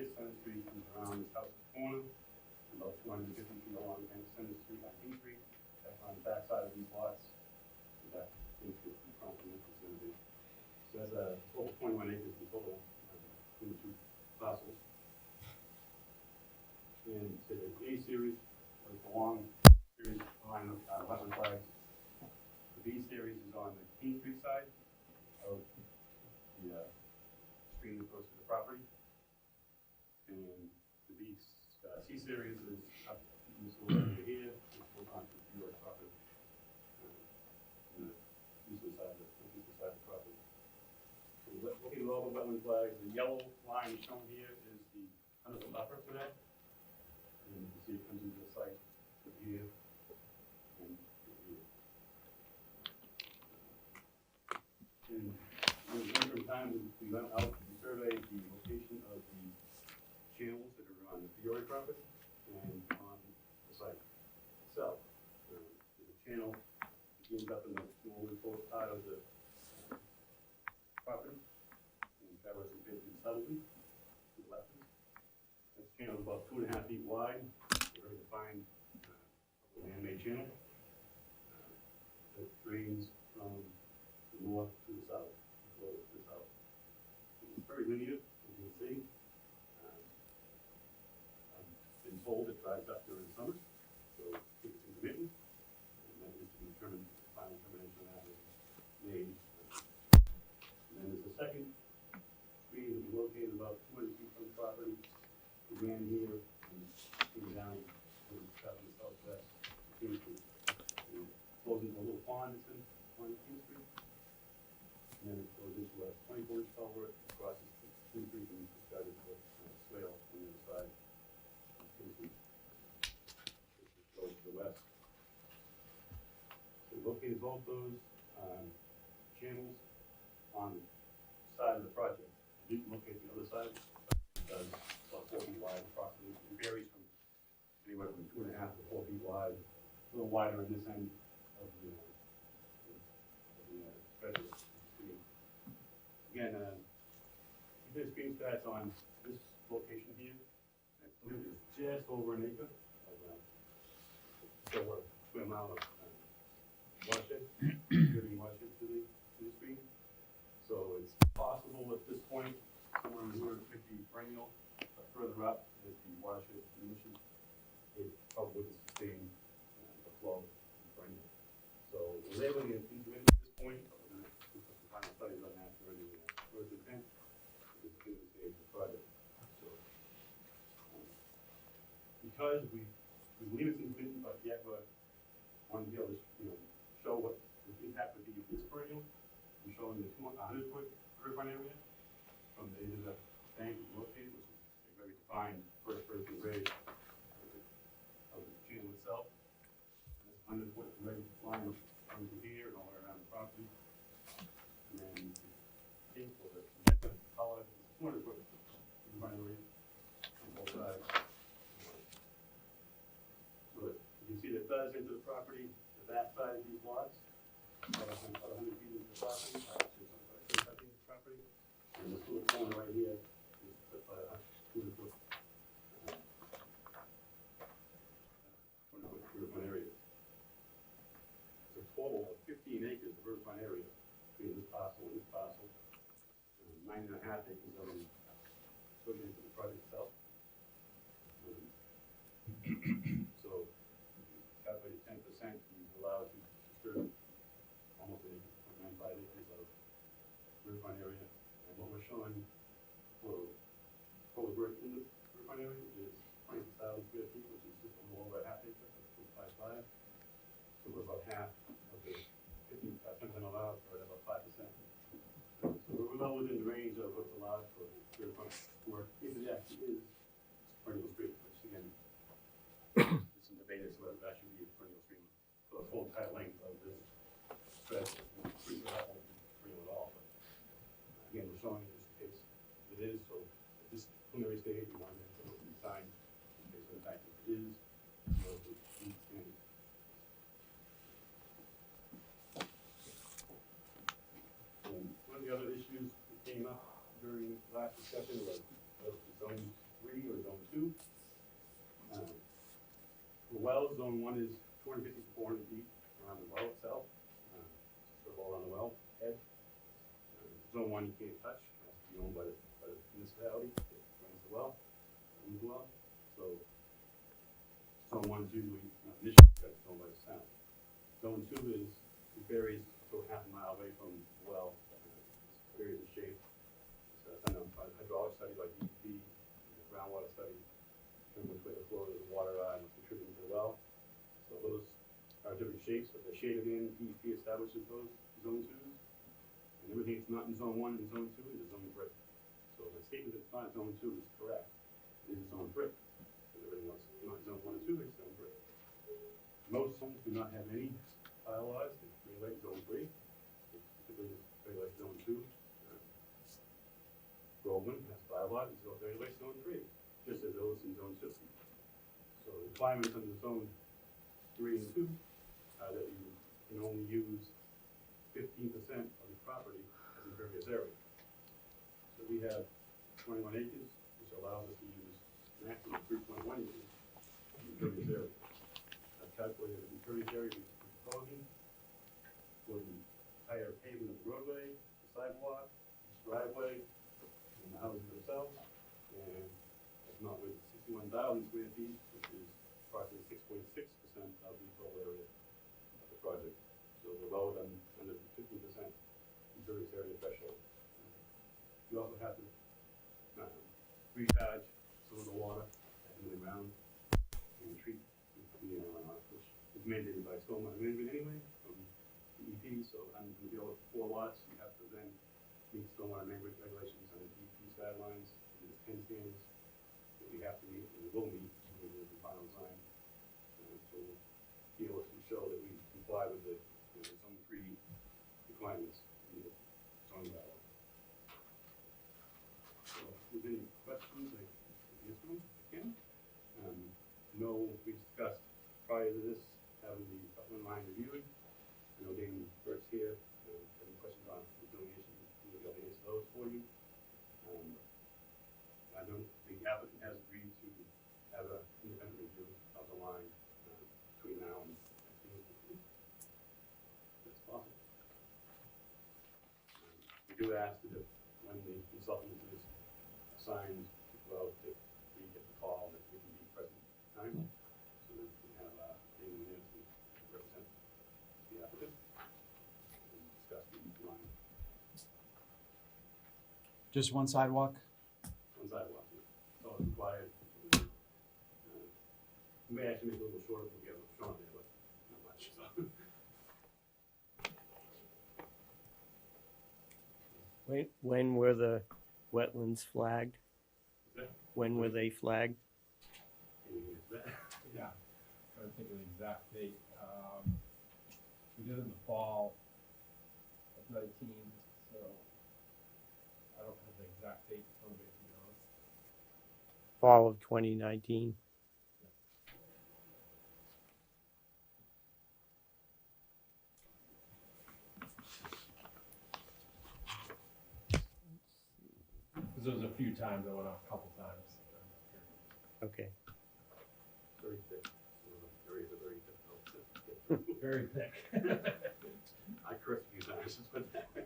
His Center Street comes around this house corner, and about 250 feet along Center Street on King Street. Back on the back side of these lots, and that King Street in front of the entrance of the. So that's over 21 acres in total between the 2 parcels. And so the A series was the long series line of wetland flags. The B series is on the King Street side of the stream that goes to the property. And the C series is up in this little area here, which goes on to the York property. The eastern side of the property. So looking at all the wetland flags, the yellow line shown here is the under the buffer for that. And you can see it comes into the site here and here. And in the interim time, we went out and surveyed the location of the channels that are on the Fiore property and on the site itself. The channel begins up in the northern part of the property and traverses basically southerly to the left. This channel is about 2.5 feet wide, a very defined man-made channel that drains from the north to the south, flows to the south. And it's very linear, as you can see. I've been told it dries up during the summer, so if it's intermittent, and that needs to be determined, the final determination of that is made. And then there's a second stream that is located about 200 feet from the property. We ran here and came down to the south and southwest of King Street. And it flows into a little pond that's in on King Street. And then it goes into a 24-inch culvert, crosses King Street and discharges to a swale on the other side of King Street, which goes to the west. So we located both those channels on the side of the project. We didn't locate the other side because it's about 4 feet wide approximately. It varies from anywhere from 2.5 to 4 feet wide, a little wider on this end of the stretch of the stream. Again, the stream starts on this location here. I believe it's just over an acre of over a square mile of watershed, contributing watershed to the stream. So it's possible at this point, somewhere in here, it could be perennial, but further up, as the watershed diminishes, it probably would sustain the flow perennial. So we're able to get into it at this point, but we're going to do some final studies on that during the first intent, which is the stage of the project. So because we believe it's intermittent, but yet we want to be able to show what the impact would be if it's perennial. I'm showing the 200-foot riverfront area from the edge of the bank located, which is a very defined first person grade of the channel itself. And this 100-foot red line comes from here and all the way around the property. And then pink for the color is 200-foot riverfront area on both sides. So that you can see that does into the property, the back side of these lots. About 100 feet into the property, property, and this little corner right here is a 200-foot riverfront area. It's a total of 15 acres of riverfront area between this parcel and this parcel, 9.5 acres of them associated with the project itself. So calculate 10%. we're about half of the 10% allowed, or about 5%. So we're well within the range of what's allowed for riverfront work, if it actually is perennial stream, which again, there's some debate as to whether that should be a perennial stream for the full entire length of this stretch. Pretty sure that won't be perennial at all, but again, we're showing this case it is, so at this preliminary stage, we want to be signed based on the fact that it is, you know, the deep standard. One of the other issues that came up during last discussion was zone 3 or zone 2. For wells, zone 1 is 250 to 400 feet around the well itself, sort of all around the well head. Zone 1 you can't touch, it has to be owned by the municipality that runs the well, owns the well. So zone 1 is usually not an issue because it's owned by the town. Zone 2 is, it varies sort of half a mile away from the well. It varies in shape. It's done on a hydraulic study by DEP, a groundwater study, and which way the flow of the water is contributing to the well. So those are different shapes, but they're shaded in. DEP establishes those zone 2s. And everything that's not in zone 1 and zone 2 is a zone brick. So the statement that it's not zone 2 is correct. It is a zone brick. And everything else is not zone 1 and 2, it's zone brick. Most homes do not have any bylaws that regulate zone 3. It's typically regulates zone 2. Groveland has bylaws that regulates zone 3, just as those in zone 2. So the requirements under zone 3 and 2 are that you can only use 15% of the property as impervious area. So we have 21 acres, which allows us to use maximum 3.1 acres as impervious area. I've calculated the impervious area we're proposing for the entire pavement of the roadway, the sidewalk, the driveway, and the houses themselves, and it's not with 61,000 square feet, which is approximately 6.6% of the total area of the project. So we're lower than under the 50% impervious area threshold. You also have to recharge some of the water in the ground and treat the runoff, which is mandated by stormwater management anyway from DEP. So on the other 4 lots, you have to then meet stormwater management regulations under DEP's guidelines. There's 10 standards that we have to meet and we will meet when we do the final design. So we'll be able to show that we comply with the zone 3 requirements in the zoning bylaw. So if there's any questions, I can answer them if I can. No, we discussed prior to this having the upland line reviewed. I know Dan Burt's here. Any questions on the delineation, we'll be able to answer those for you. I know the applicant has agreed to have an independent review of the line between now and next meeting. That's possible. We do ask that if, when the consultant is assigned to go out, that we get the call that we can be present at the time, so that we can have David Nancy represent the applicant and discuss the line. Just one sidewalk? One sidewalk, so it's required. We may actually make it a little shorter if we have a Sean there, but not much, so. When were the wetlands flagged? Okay. When were they flagged? Can you answer that? Yeah, trying to think of the exact date. We did it in the fall of 19, so I don't have the exact date in front of me, to be honest. Fall of 2019? Because there was a few times, I went off a couple times. Okay. Very thick. Areas are very difficult to get through. Very thick. I cursed a few times, just put it that way.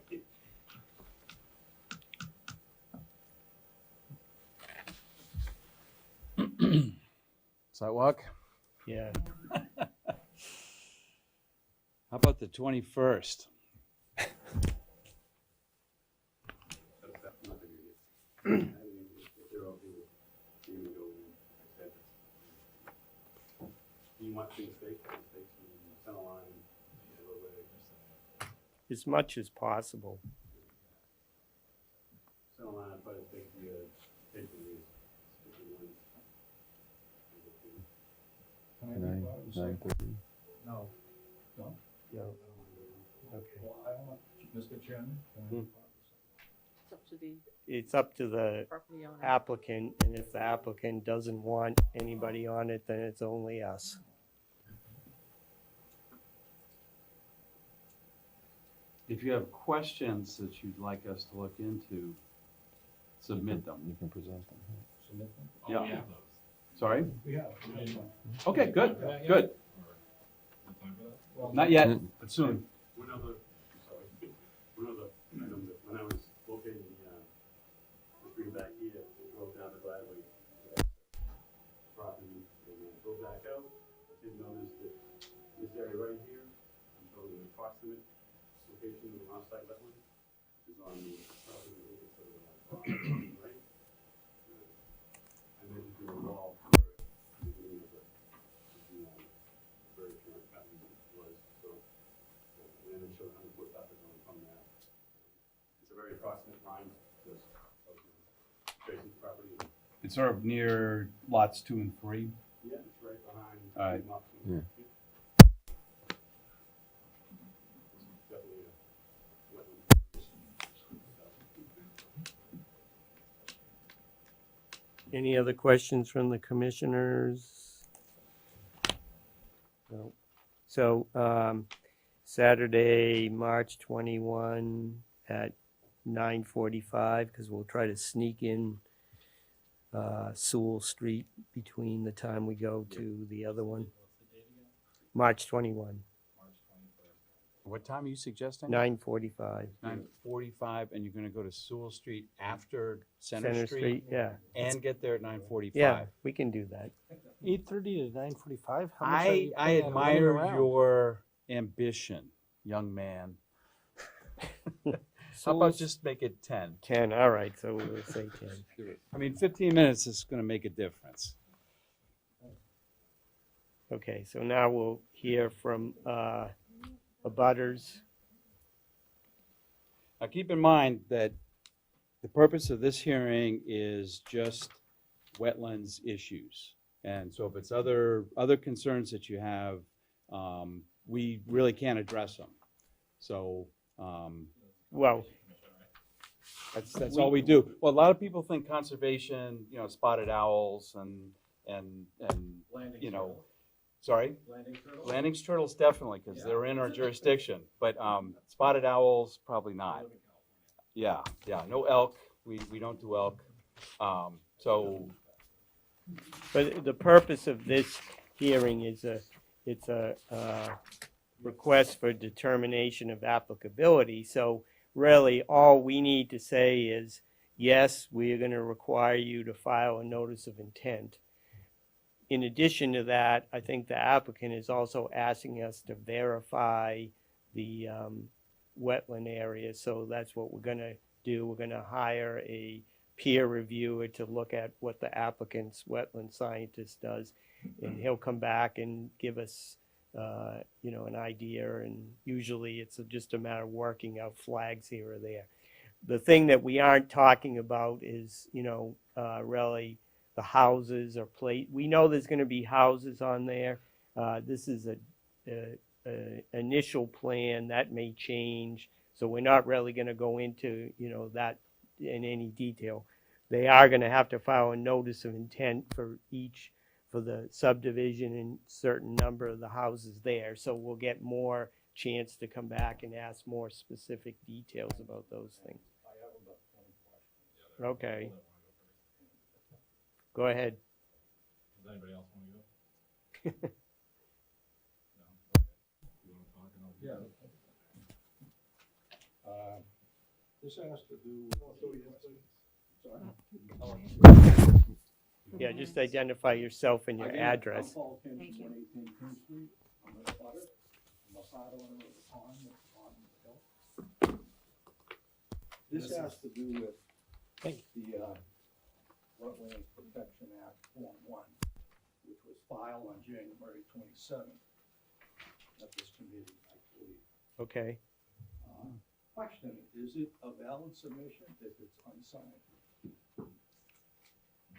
Sidewalk? Yeah. How about the 21st? That's not gonna be it. I mean, if they're okay with you to go in, I said, you want to take mistakes from center line, a little bit, as much as possible. center line, I try to take the, take the lead. Nine, 9:30. No. No? No. Okay. Well, I don't know, Mr. Chairman? can I- It's up to the It's up to the property owner. applicant, and if the applicant doesn't want anybody on it, then it's only us. If you have questions that you'd like us to look into, submit them. You can present them. Submit them? Yeah. Sorry? We have. Okay, good, good. Well, Not yet, but soon. One other, sorry, one other item that when I was locating the stream back here, I drove down the driveway, property, and then go back out, I did notice that this area right here, I'm showing an approximate location of an offsite wetland, which is on the property, sort of, right? I measured through a wall where the beginning of the very current pattern was, so, and then showed 100-foot buffer zone from that. It's a very approximate line, just, facing the property. It's sort of near lots 2 and 3. Yeah, it's right behind. All right. Lot two. Yeah. It's definitely a wetland. Any other questions from the commissioners? No. So, Saturday, March 21 at 9:45, because we'll try to sneak in Sewell Street between the time we go to the other one. March 21, What time are you suggesting? 9:45. 9:45, and you're gonna go to Sewell Street after Center Street, yeah. and get there at 9:45. Yeah, we can do that. 8:30 to 9:45? I admire your ambition, young man. How about just make it 10? 10, all right, so we'll say 10. I mean, 15 minutes is gonna make a difference. Okay, so now we'll hear from abutters. Now, keep in mind that the purpose of this hearing is just wetlands issues. And so if it's other concerns that you have, we really can't address them. So, Well, that's all we do. Well, a lot of people think conservation, spotted owls and, Landing you know, turtle. sorry? Landing turtle? Landing's turtles definitely, because they're in our jurisdiction, but spotted owls, probably not. Yeah, no elk, we don't do elk. So, but the purpose of this hearing is it's a request for determination of applicability. So really, all we need to say is, yes, we are going to require you to file a notice of intent. In addition to that, I think the applicant is also asking us to verify the wetland area. So that's what we're going to do. We're going to hire a peer reviewer to look at what the applicant's wetland scientist does. And he'll come back and give us, an idea. And usually it's just a matter of working out flags here or there. The thing that we aren't talking about is, really the houses or we know there's going to be houses on there. This is a initial plan that may change, so we're not really going to go into that in any detail. They are going to have to file a notice of intent for the subdivision and certain number of the houses there. So we'll get more chance to come back and ask more specific details about those things. I have about 20 questions. Okay. Go ahead. Does anybody else want to go? No? Okay. You want to talk and I'll. Yeah. This has to do, sorry. Yeah, just identify yourself and your address. I'm Paul Kinch, Thank you. 118 King Street. I'm a butter. I'm a side owner of the pond that's on the hill. This has to do with the Wetlands Protection Act Form 1, which was filed on January 27th. at this committee, I believe. Okay, Question, is it a valid submission if it's unsigned?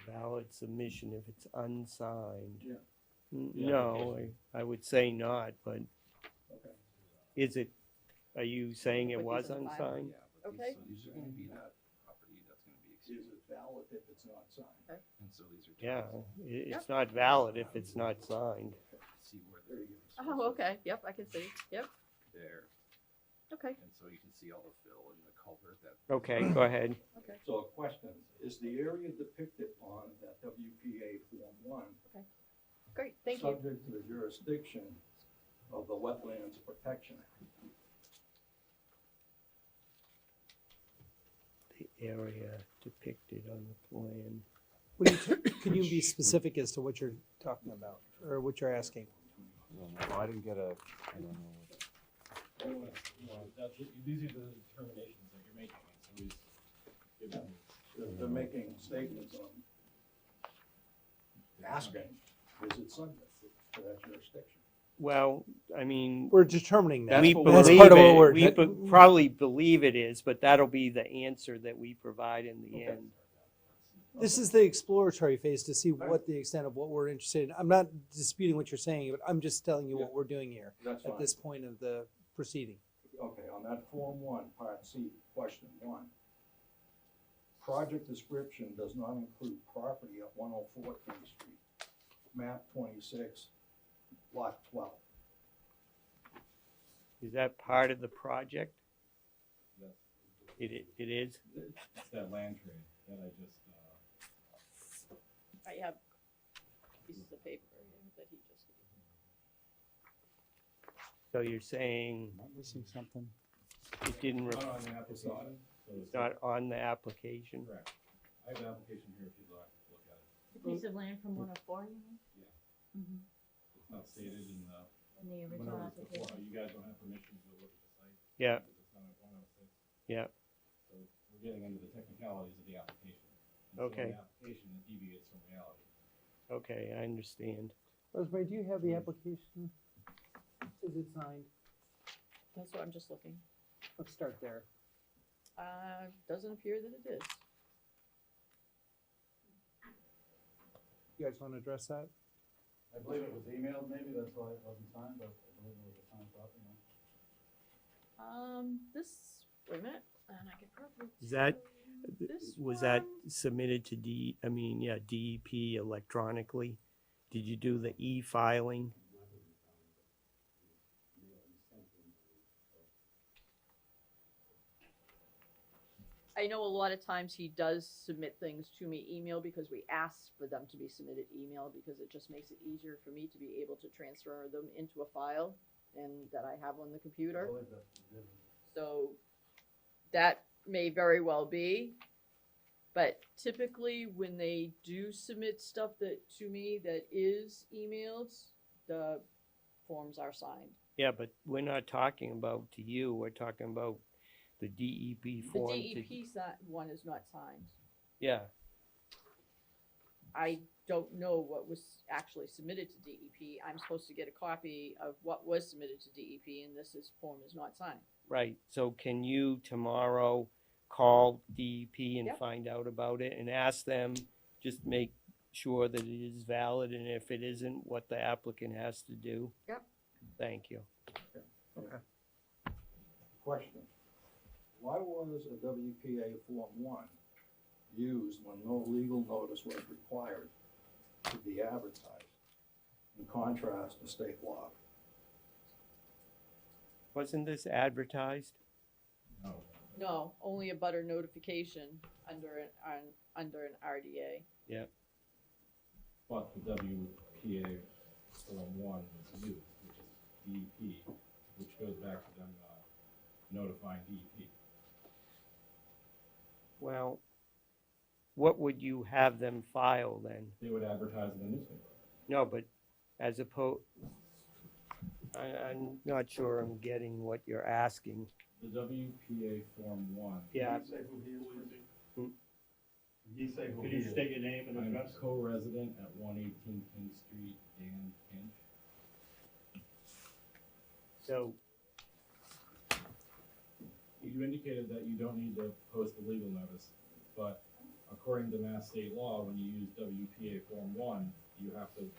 valid submission if it's unsigned. Yeah. No, I would say not, but Okay. is it, are you saying it Put was these in the file. unsigned? Okay. These are gonna be that property that's gonna be. Is it valid if it's not signed? And so these are. Yeah, it's not valid if it's not signed. See where There they're. you go. Oh, okay, yep, I can see, yep, There, okay, and so you can see all the fill in the culvert that. Okay, go ahead. okay. So a question, is the area depicted on that WPA Form 1 Great, thank you. subject to the jurisdiction of the Wetlands Protection Act? The area depicted on the plan. What do you, can you be specific as to what you're talking about, or what you're asking? I didn't get a, I don't know. These are the determinations that you're making, so he's giving. They're making statements on, asking, is it subject to that jurisdiction? Well, I mean, We're determining that. we what That's believe part of what it, we're. we probably believe it is, but that'll be the answer that we provide in the Okay. end. This is the exploratory phase to see what the extent of what we're interested in. I'm not disputing what you're saying, but I'm just telling you what we're doing here That's at fine. this point of the proceeding. Okay, on that Form 1, Part C, question 1. Project description does not include property at 104 King Street, map 26, lot 12. Is that part of the project? Yes. It is? It's that land trade that I just, I have pieces of paper that he just gave me. So you're saying Am I missing something? it didn't, not on the application, so it's not on the application? correct. I have the application here if you'd like to look at it. The piece of land from 104, you mean? Mhm. It's not stated in the, In the original whenever it's before, application. you guys don't have permission to look at the site. Yeah. Because it's not at 106. Yeah, So we're getting into the technicalities of the application. And so Okay. the application that deviates from reality. okay, I understand. Rosemary, do you have the application? Is it signed? That's what I'm just looking. Let's start there. Doesn't appear that it is. You guys want to address that? I believe it was emailed, maybe, that's why it wasn't signed, but I believe it was a signed copy, no? This, wait a minute, and I could probably. Is that, tell this was that one. submitted to DEP electronically? Did you do the e-filing? I know a lot of times he does submit things to me email because we ask for them to be submitted email because it just makes it easier for me to be able to transfer them into a file and that I have on the computer. I believe that you did. So that may very well be. But typically when they do submit stuff that to me that is emailed, the forms are signed. Yeah, but we're not talking about to you, we're talking about the DEP The form. to- DEP one is not signed. Yeah, I don't know what was actually submitted to DEP. I'm supposed to get a copy of what was submitted to DEP, and form is not signed. right. So can you tomorrow call DEP and Yep. find out about it and ask them, just make sure that it is valid, and if it isn't, what the applicant has to do? Yep. Thank you. Question, why was a WPA Form 1 used when no legal notice was required to be advertised, in contrast to state law? Wasn't this advertised? No. No, only a butter notification under an RDA. But the WPA Form 1 was used, which is DEP, which goes back to them notifying DEP. Well, what would you have them file then? They would advertise in the newspaper. No, but as opposed, I'm not sure I'm getting what you're asking. The WPA Form 1. Yeah, Can you say who he is, please? Hmm. Can you say who Could he you is? state your name and I'm address? co-resident at 118 King Street, Dan Pinch. So, You indicated that you don't need to post a legal notice, but according to Mass State law, when you use WPA Form 1, you have to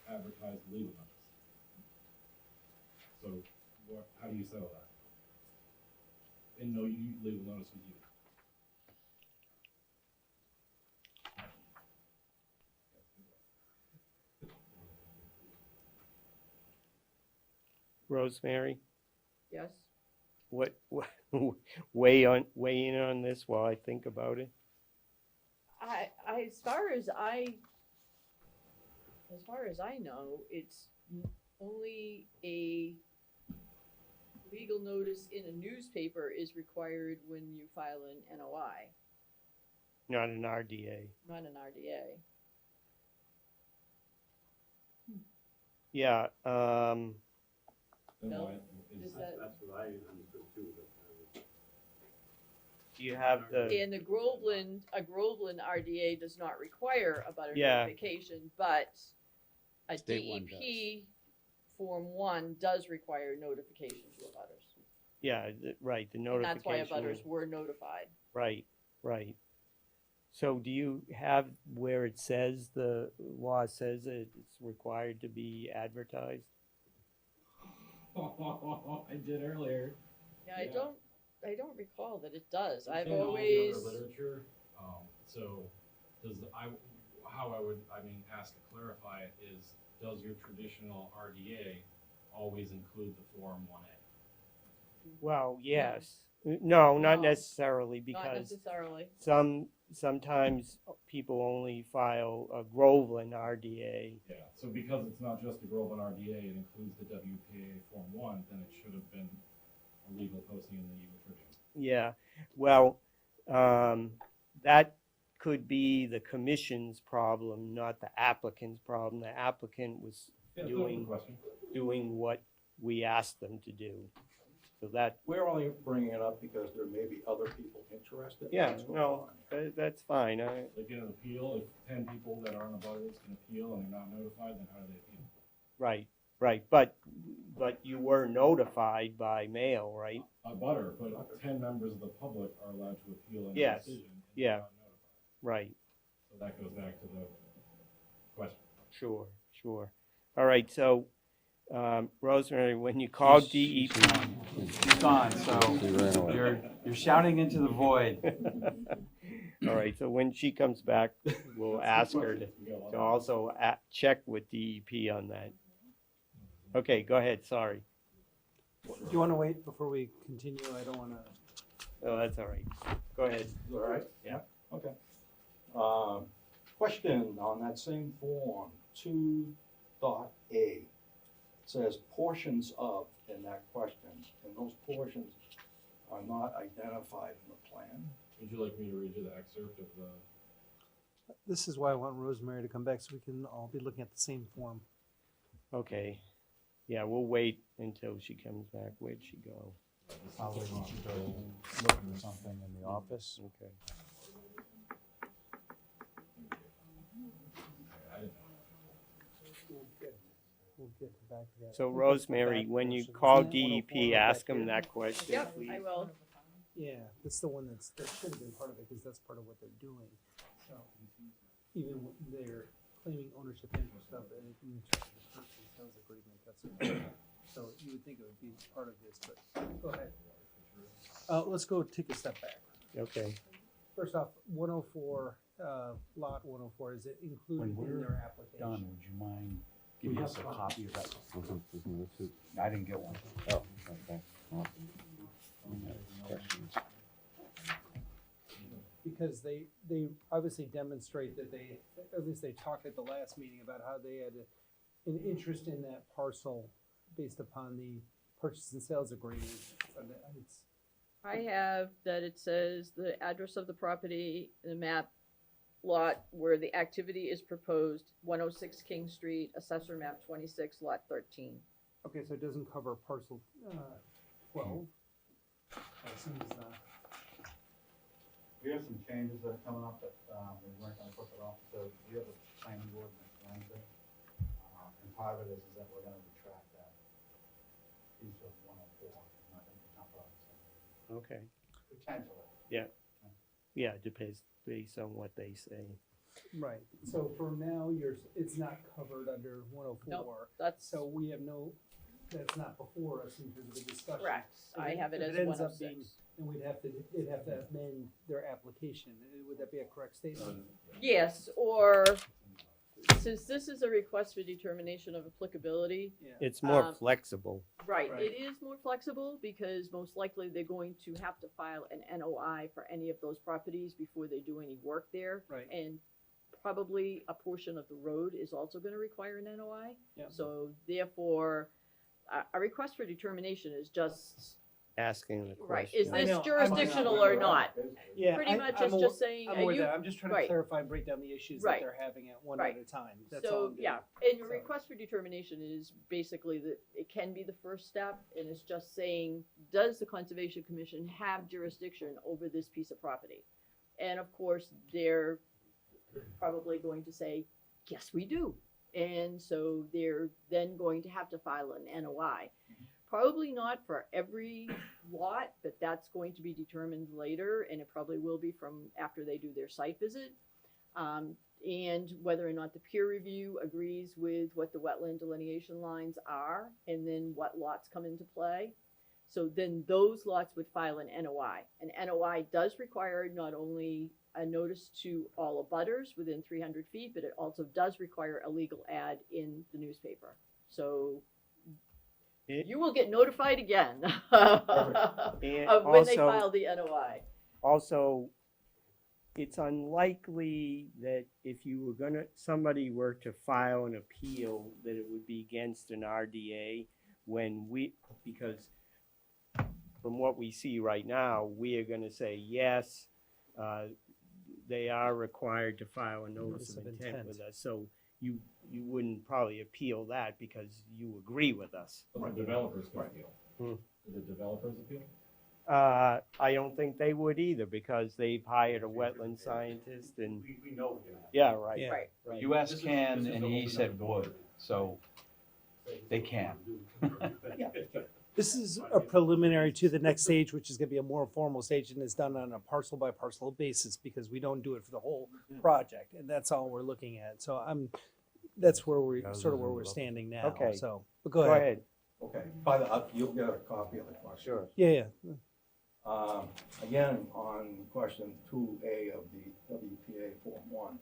advertise the legal notice. So how do you settle that? And no legal notice was used. Rosemary, Yes? what weigh in on this while I think about it? As far as I know, it's only a legal notice in a newspaper is required when you file an NOI, Not an RDA. not an RDA. Yeah, Then No. why Is is, that, That's what I understood too, but, do you have the, and a Groveland RDA does not require a butter Yeah. notification, but a State one DEP Form 1 does require notification to abutters. yeah, right, the And notification. that's why abutters were notified. Right, right. So do you have where it says, the law says that it's required to be advertised? I did earlier. Yeah, I don't recall that it does. I've In all the always, other literature, so how I would, ask to clarify it is, does your traditional RDA always include the Form 1A? Well, yes. No, not No. necessarily, not because necessarily. sometimes people only file a Groveland RDA. Yeah, so because it's not just a Groveland RDA, it includes the WPA Form 1, then it should have been a legal posting in the Eagle Tribune. Yeah, well, that could be the commission's problem, not the applicant's problem. The applicant was Yeah, that's a good doing, question. doing what we asked them to do. So that, We're only bringing it up because there may be other people interested. yeah, That's no, fine. that's fine. They get an appeal, if 10 people that aren't abutters can appeal and they're not notified, then how do they appeal? Right, right, but you were notified by mail, right? A butter, but 10 members of the public are allowed to appeal any Yes, decision. and yeah. they're not notified. Right, So that goes back to the question. sure, sure. All right, so, Rosemary, when you call She's DEP. She's gone, so She ran away. you're shouting into the void. All right, so when she comes back, we'll ask her to also check with DEP on that. Okay, go ahead, sorry. Do you want to wait before we continue? I don't want to. Oh, that's all right. Go ahead. All right? Yeah. Okay. Question on that same form, 2.A. It says portions of in that question, and those portions are not identified in the plan. Would you like me to read you the excerpt of the? This is why I want Rosemary to come back so we can all be looking at the same form. Okay. Yeah, we'll wait until she comes back. Where'd she go? Probably need to go looking for something in the office. Okay. We'll get back to that. So We'll get Rosemary, back when you portion. call Isn't that 104 DEP, back ask them here? that question, Yep, please. I will. Yeah, that's the one that should have been part of it because that's part of what they're doing. So even when they're claiming ownership interest of it, sales agreement, that's it. So you would think it would be part of this, but go ahead. Let's go take a step back. Okay. First off, 104, lot 104, is it included When in we're their application? Done, would you mind giving We us a have copy of that? This is- I didn't get one. Oh, okay. Questions? Because they obviously demonstrate that they, at least they talked at the last meeting about how they had an interest in that parcel based upon the purchase and sales agreement. And it's, I have that it says the address of the property, the map lot where the activity is proposed, 106 King Street, assessor map 26, lot 13. okay, so it doesn't cover parcel 12. As soon as, We have some changes that are coming up that, we weren't gonna put it off, so we have a planning board next Wednesday. And part of it is that we're gonna retract that piece of 104 4, I'm not gonna jump on, so. Okay. Potentially. Yeah, it depends based on what they say. Right, so for now, it's not covered under 104. That's So we have no, that's not before us in terms of the discussion. correct. If I it- have it if as ends up 106. And they'd have to amend their application. Would that be a correct statement? Yes, or since this is a request for determination of applicability, Yeah. It's more Um, flexible. right, Right. it is more flexible because most likely they're going to have to file an NOI for any of those properties before they do any work there. Right. And probably a portion of the road is also gonna require an NOI. Yeah. So therefore, a request for determination is just, Asking the right, question. is I this know, I'm jurisdictional or not? Yeah, Pretty much I'm it's awa- just saying, I'm are aware of you, that. I'm just trying right. to clarify and break down the issues that Right. they're having at one Right. at a time. That's all so, I'm doing. yeah, and So- request for determination is basically that it can be the first step, and it's just saying, does the Conservation Commission have jurisdiction over this piece of property? And of course, they're probably going to say, yes, we do. And so they're then going to have to file an NOI. Probably not for every lot, but that's going to be determined later, and it probably will be from after they do their site visit. And whether or not the peer review agrees with what the wetland delineation lines are, and then what lots come into play. So then those lots would file an NOI. An NOI does require not only a notice to all abutters within 300 feet, but it also does require a legal ad in the newspaper. So you will get notified again And of when they also- file the NOI. Also, it's unlikely that if you were somebody were to file an appeal, that it would be against an RDA because from what we see right now, we are gonna say, yes, they are required to file a notice of intent with us. So you wouldn't probably appeal that because you agree with us. But the developers can appeal. Hmm. The developers appeal? I don't think they would either because they've hired a wetland scientist and, We know we're gonna have. yeah, right. Yeah. Right. Right. You asked This is- can, this is and the he whole said thing. would, so they can. This is a preliminary to the next stage, which is gonna be a more formal stage and is done on a parcel by parcel basis because we don't do it for the whole project, and that's all we're looking at. So that's where we're standing now. Okay. So, but Go ahead. Okay, you'll get a copy of the question. Sure. Yeah, yeah. Again, on question 2A of the WPA Form 1,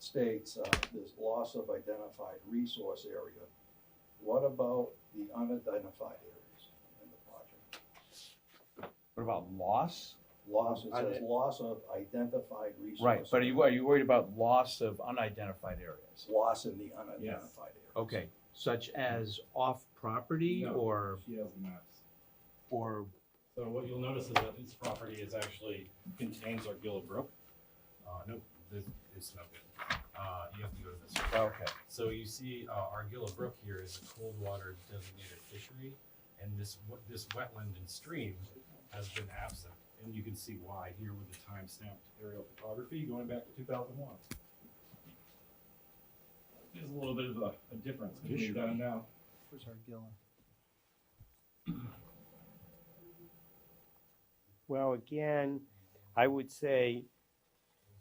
states this loss of identified resource area. What about the unidentified areas in the project? What about loss? Loss, it says loss of identified resource. Right, but are you worried about loss of unidentified areas? Loss in the unidentified areas. Okay, such as off property No. or, She has the maps. or, So what you'll notice is that this property is actually contains our Gila Brook. No, this is no good. You have to go to this. okay. So you see, Argilla Brook here is a cold water designated fishery, and this wetland and stream has been absent. And you can see why here with the time-stamped aerial photography going back to 2001. There's a little bit of a difference between then and now. Where's our Gila? Well, again, I would say,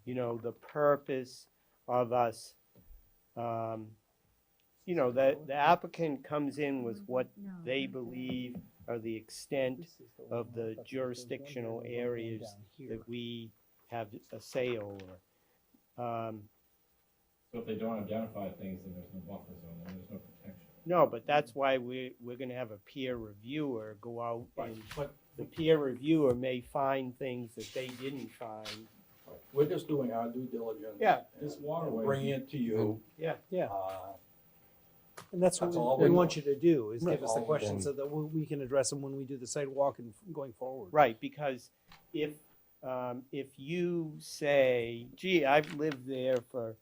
the purpose of us, the applicant comes in with what they believe are the extent of the jurisdictional areas that we have a say over. So if they don't identify things, then there's no buffer zone, then there's no protection. No, but that's why we're gonna have a peer reviewer go out and But the peer reviewer may find things that they didn't find. We're just doing our due diligence. Yeah. this and waterway. bringing it to you. Yeah. Yeah, Uh, and that's That's what all we we want want. you to do, is give us the Right. questions so that we can address them when we do the sidewalk and going forward. Right, because if you say, gee, I've lived there for,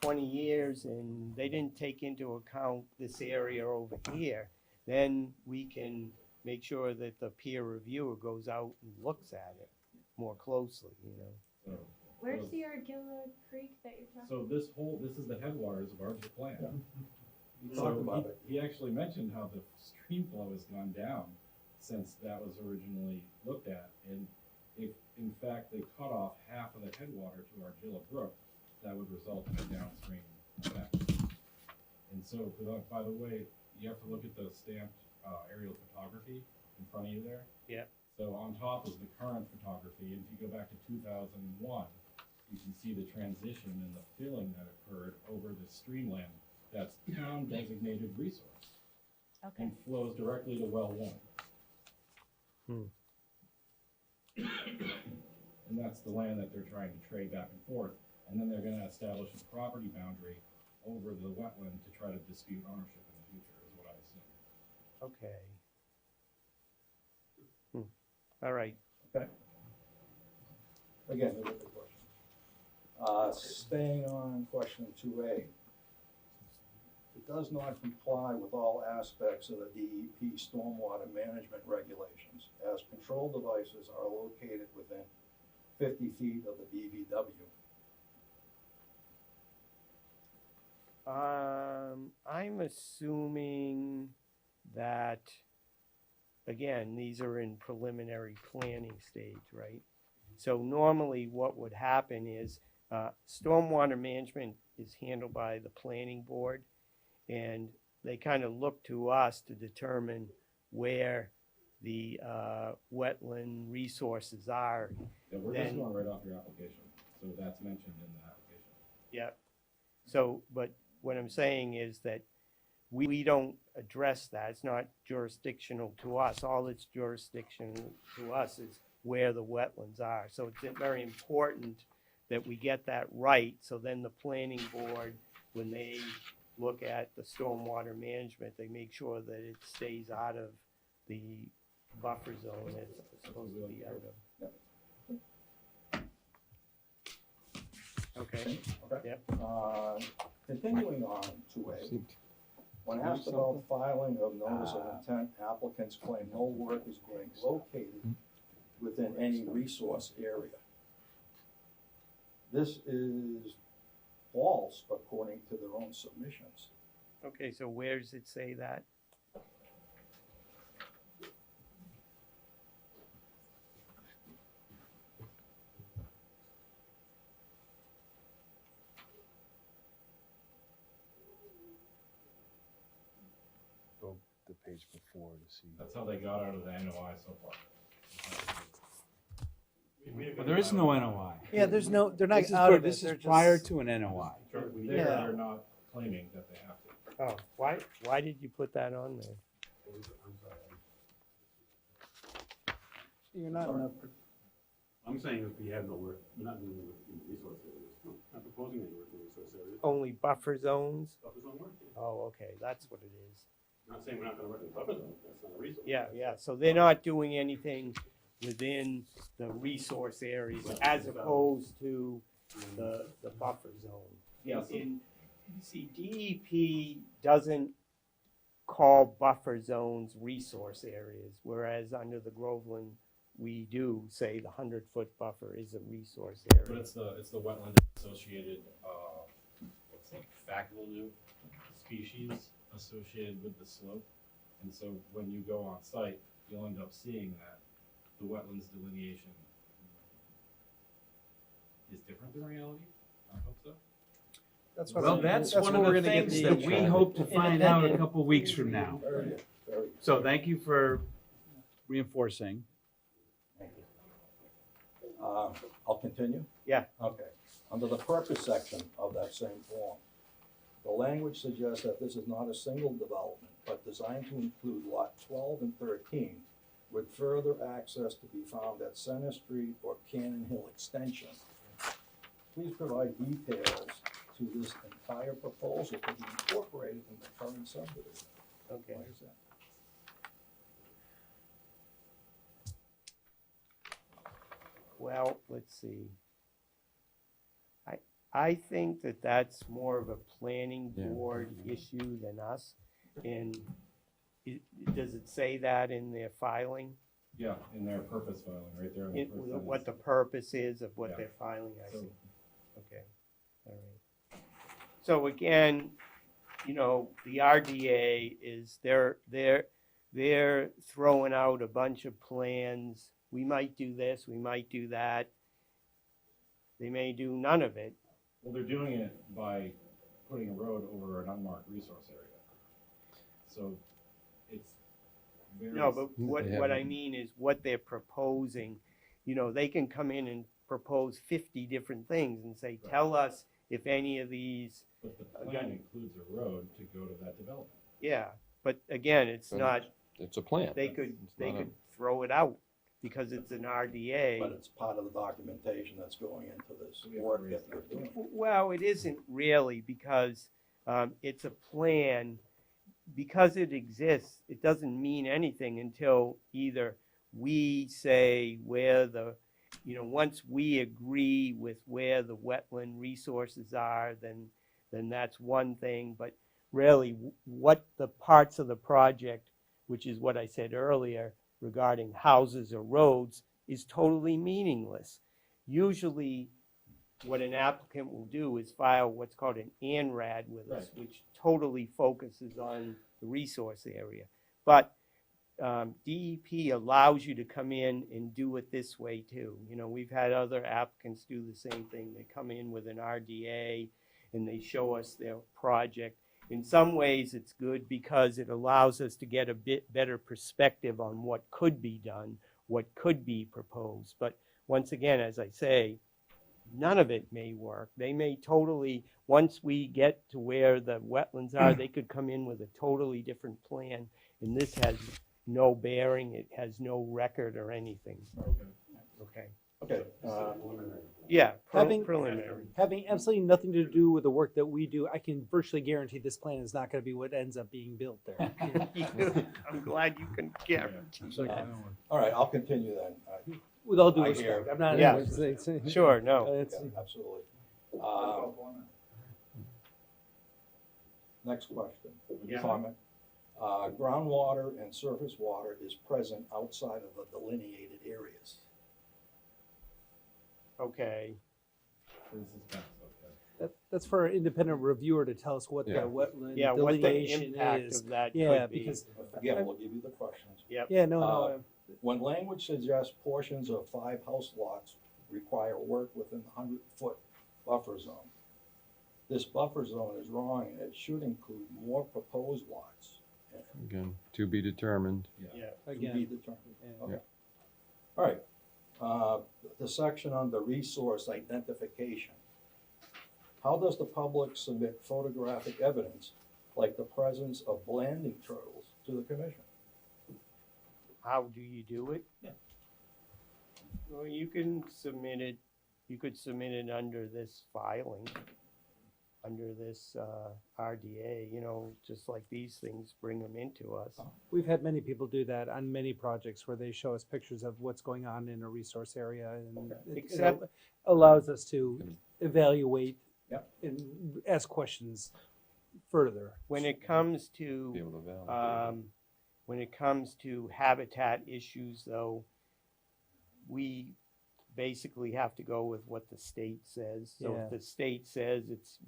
20 years and they didn't take into account this area over here, then we can make sure that the peer reviewer goes out and looks at it more closely, So- Where's the Argilla Creek that you're talking So this is the headwaters of our plant. You talked about it. He actually mentioned how the stream flow has gone down since that was originally looked at. And if, in fact, they cut off half of the headwater to Argilla Brook, that would result in a downstream effect. And so, by the way, you have to look at the stamped aerial photography in front of you there. Yeah. So on top is the current photography, and if you go back to 2001, you can see the transition and the filling that occurred over the streamland that's town designated resource Okay. and flows directly to well one. And that's the land that they're trying to trade back and forth, and then they're gonna establish a property boundary over the wetland to try to dispute ownership in the future, is what I assume. Okay. All right. Okay. Again, the written question. Staying on question 2A. It does not comply with all aspects of the DEP stormwater management regulations, as control devices are located within 50 feet of the BVW. I'm assuming that, again, these are in preliminary planning stage, right? So normally what would happen is, stormwater management is handled by the planning board, and they kind of look to us to determine where the wetland resources are. Yeah, we're Then- just going right off your application, so that's mentioned in the application. Yeah. So, but what I'm saying is that we don't address that. It's not jurisdictional to us. All that's jurisdictional to us is where the wetlands are. So it's very important that we get that right, so then the planning board, when they look at the stormwater management, they make sure that it stays out of the buffer zone that it's supposed to be out of. Okay. Okay. Yep. Continuing on 2A. When asked about filing of notice of intent, applicants claim no work is being located within any resource area. This is false according to their own submissions. Okay, so where does it say that? Go the page before to see. That's how they got out of the NOI so far. But there is no NOI. Yeah, they're not This is out of it. This They're is prior just- to an NOI. They're not claiming that they have to. Oh, why did you put that on there? You're not in a, I'm saying that we have no work, we're not doing any work in the resource areas, no, not proposing any work in the resource areas. Only buffer zones? Buffer zone work, yeah. Oh, okay, that's what it is. Not saying we're not gonna work in buffer zone, that's not a resource. Yeah, so they're not doing anything within the resource areas as opposed to the buffer zone. Yeah, so- See, DEP doesn't call buffer zones resource areas, whereas under the Groveland, we do say the 100-foot buffer is a resource But area. it's the wetland associated, what's it, facultative species associated with the slope. And so when you go on site, you'll end up seeing that the wetlands delineation is different than reality. I hope so. that's what. Well, I'm- that's what one of we're the gonna get things that we hope to find out a couple weeks from now. Very good, very good. So thank you for reinforcing. Thank you. I'll continue? Yeah. Okay. Under the purpose section of that same form, the language suggests that this is not a single development, but designed to include lot 12 and 13, with further access to be found at Center Street or Cannon Hill Extension. Please provide details to this entire proposal to be incorporated in the current subdivision. Okay. Why is that? Well, let's see. I think that that's more of a planning Yeah. board issue than us. And does it say that in their filing? Yeah, in their purpose filing, right there in the first sentence. What the purpose is of what Yeah. they're filing, I So- see. Okay, all right. So again, you know, the RDA is, they're throwing out a bunch of plans. We might do this, we might do that. They may do none of it. Well, they're doing it by putting a road over an unmarked resource area. So it's very. No, but They what I haven't. mean is what they're proposing, you know, they can come in and propose 50 different things and say, Right. tell us if any of these, But the plan includes a road to go to that development. yeah, but again, it's But not, It's a plan. they could It's not a- throw it out because it's an RDA. But it's part of the documentation that's going into this We have to work raise that you're that. doing. Well, it isn't really because it's a plan. Because it exists, it doesn't mean anything until either we say where the, you know, once we agree with where the wetland resources are, then that's one thing. But really, what the parts of the project, which is what I said earlier regarding houses or roads, is totally meaningless. Usually, what an applicant will do is file what's called an ANRAD with us, which totally focuses on the resource area. But DEP allows you to come in and do it this way too. You know, we've had other applicants do the same thing. They come in with an RDA and they show us their project. In some ways, it's good because it allows us to get a bit better perspective on what could be done, what could be proposed. But once again, as I say, none of it may work. They may totally, once we get to where the wetlands are, they could come in with a totally different plan. And this has no bearing, it has no record or anything. Okay. Okay, Yeah, Having- preliminary. Having absolutely nothing to do with the work that we do, I can virtually guarantee this plan is not gonna be what ends up being built there. I'm glad you can guarantee. all right, I'll continue then. With all due I respect, hear- I'm not. Yeah. it's- Sure, no. it's- Yeah, absolutely. Next question, Yeah. comment. Groundwater and surface water is present outside of the delineated areas. Okay. This is kind of okay. That's for an independent reviewer to tell us what the Yeah. wetland Yeah, what the delineation impact is. of that Yeah, could be. because, Again, we'll give you the questions. yeah, no, When language suggests portions of 5 house lots require work within the 100-foot buffer zone, this buffer zone is wrong, and it should include more proposed lots. Again, to be determined. Yeah. To be again, determined. yeah. Okay. All right, the section on the resource identification. How does the public submit photographic evidence, like the presence of landing turtles, to the commission? How do you do it? Yeah. Well, you can submit it, you could submit it under this filing, under this RDA, you know, just like these things, bring them into us. We've had many people do that on many projects where they show us pictures of what's going on in a resource area, and it Except- allows us to evaluate Yep. and ask questions further. When it comes Be to, able to validate. when it comes to habitat issues though, we basically have to go with what the state says. So Yeah. if the state says it's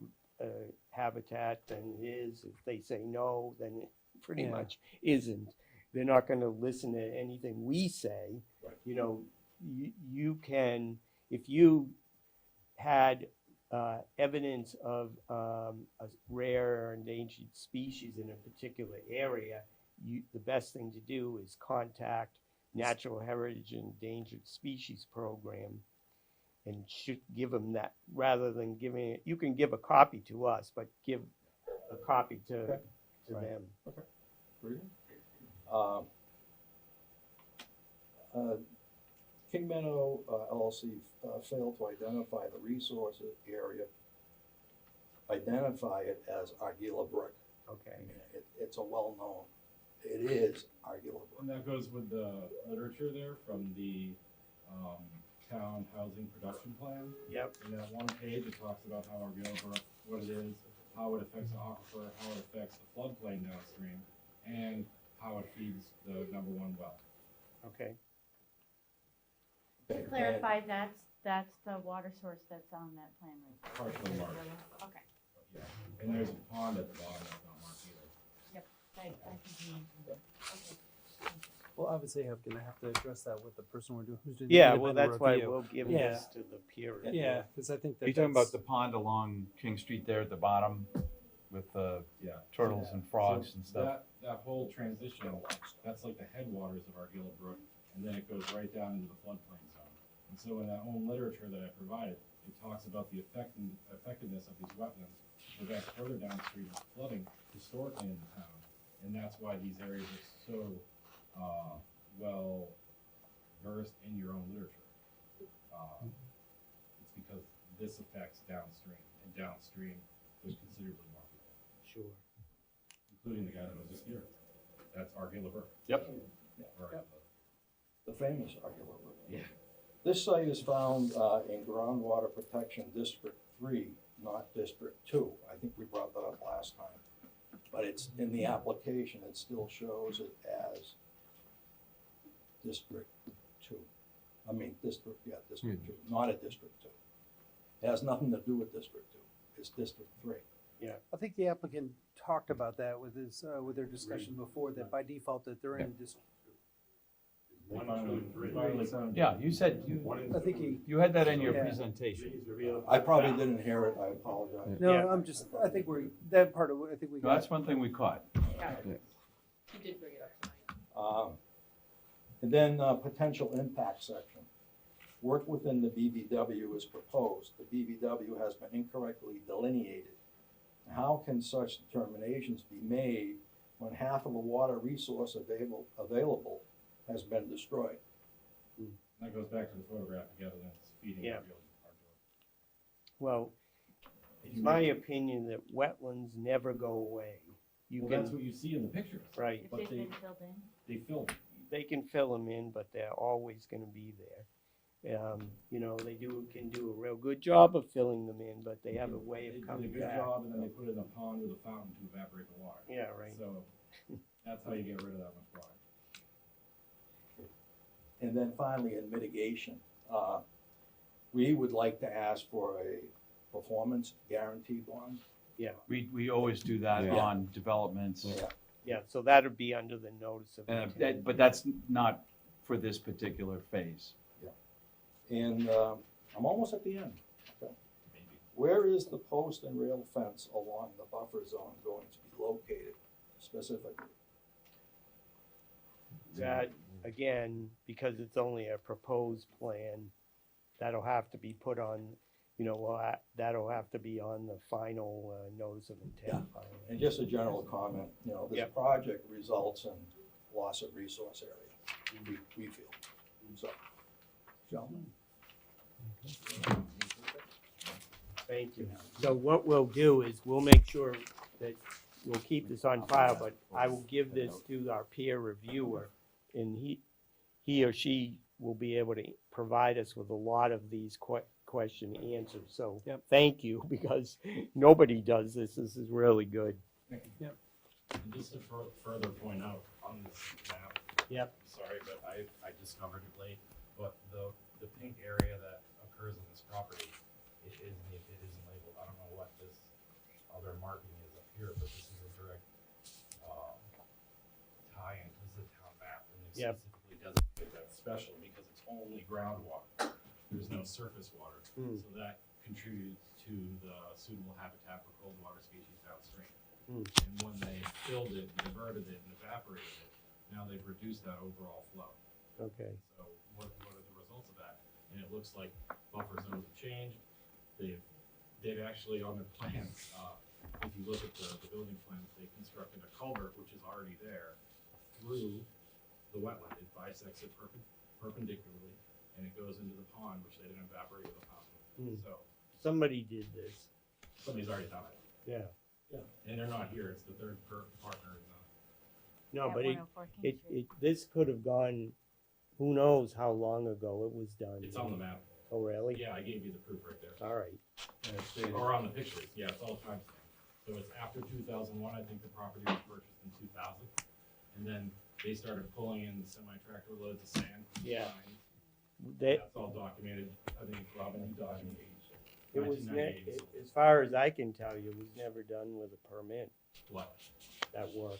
habitat, then it is. If they say no, then it pretty Yeah. much isn't. They're not gonna listen to anything we say. Right. You know, you can, if you had evidence of a rare or endangered species in a particular area, the best thing to do is contact Natural Heritage and Endangered Species Program and should give them that, rather than giving it, you can give a copy to us, but give a copy to Right. them. Very good. King Meadow LLC failed to identify the resource area, identify it as Arguilla Brook. I Okay. mean, it's a well-known, it is Arguilla Brook. And that goes with the literature there from the town housing production plan. Yep. In that one page, it talks about how our Brook, what it is, how it affects the aquifer, how it affects the floodplain downstream, and how it feeds the #1 well. Okay. Okay, To clarify, that's the water source that's on that plan right there. Partially marked. Okay. Yeah. And there's a pond at the bottom of I think he mentioned it. Okay. Well, obviously, I'm gonna have to address that with the person who's doing. Yeah, the well, independent that's why review. we'll give Yeah. this to the peer review. Yeah, because I think that. Are you talking about that's- the pond along King Street there at the bottom with the Yeah. turtles and frogs So and stuff? That whole transition, that's like the headwaters of Argilla Brook, and then it goes right down into the floodplain zone. And so in that own literature that I provided, it talks about the effectiveness of these wetlands to prevent further downstream flooding historically in the town. And that's why these areas are so, well versed in your own literature. It's because this affects downstream, and downstream, there's considerably more people, Sure. including the guy that was just here. That's Argilla Brook. Yep. Or, The famous Argilla River. Yeah. This site is found in Groundwater Protection District 3, not District 2. I think we brought that up last time. But it's in the application, it still shows it as District 2. I mean, District 2, not a District 2. It has nothing to do with District 2. It's District 3. I think the applicant talked about that with his, with their discussion before, that by default that they're in District. Yeah, you said, I think he, you had that in your Yeah. presentation. I probably didn't hear it, I apologize. no, Yeah. I'm just, I think that part of it, I think we No, got. that's one thing we caught. He did bring it up tonight. And then potential impact section. Work within the BVW is proposed. The BVW has been incorrectly delineated. How can such determinations be made when half of the water resource available has been destroyed? that goes back to the photographic evidence feeding Yeah. Argilla. Well, it's my opinion that wetlands never go away. You Well, that's can, what you see in the pictures. right, If But they've they- been filled in. They filled. they can fill them in, but they're always gonna be there. You know, they can do a real good job of filling them in, but they have a way They of did a coming good back. job, and then they put it in a pond with a fountain to evaporate the water. Yeah, right. So that's how you get rid of that much water. And then finally, in mitigation, we would like to ask for a performance guarantee bond. We always do that Yeah. on developments. Yeah, so that'd be under the notice of intent. But that's not for this particular phase. And I'm almost at the end. Okay. Maybe. Where is the post and rail fence along the buffer zone going to be located specifically? That, again, because it's only a proposed plan, that'll have to be put on, that'll have to be on the final notice of intent. And just a general comment, this Yep. project results in loss of resource area, we feel. So, gentlemen. Thank you. So what we'll do is we'll make sure that we'll keep this on file, but I will give this to our peer reviewer, and he or she will be able to provide us with a lot of these question answers. So Yep. thank you, because nobody does this. This is really good. And just to further point out on this map. Yep. Sorry, but I discovered it late, but the pink area that occurs in this property, it isn't labeled. I don't know what this other marking is up here, but this is a direct tie-in. This is a town map, and they Yep. specifically designate that special because it's only groundwater. There's no surface water, Hmm. so that contributes to the suitable habitat for cold water species downstream. Hmm. And when they filled it, diverted it, and evaporated it, now they've reduced that overall flow. Okay. So what are the results of that? And it looks like buffer zones have changed. They've actually on their plans, if you look at the building plans, they constructed a culvert, which is already there, through the wetland. It bisects it perpendicularly, and it goes into the pond, which they didn't evaporate with a fountain. Hmm. So Somebody did this. somebody's already done it. Yeah. And they're not here, it's the third partner in No, At but 104 King Street. this could have gone, who knows how long ago it was done. it's on the map. Oh, really? Yeah, I gave you the proof right there. All right. Or on the pictures, yeah, it's all timestamped. So it's after 2001, I think the property was purchased in 2000. And then they started pulling in semi-tractor loads of sand. from the Yeah. mines. That, That's all documented, I think Robin, you documented. it was, 1998. as far as I can tell you, it was never done with a permit, What? that work.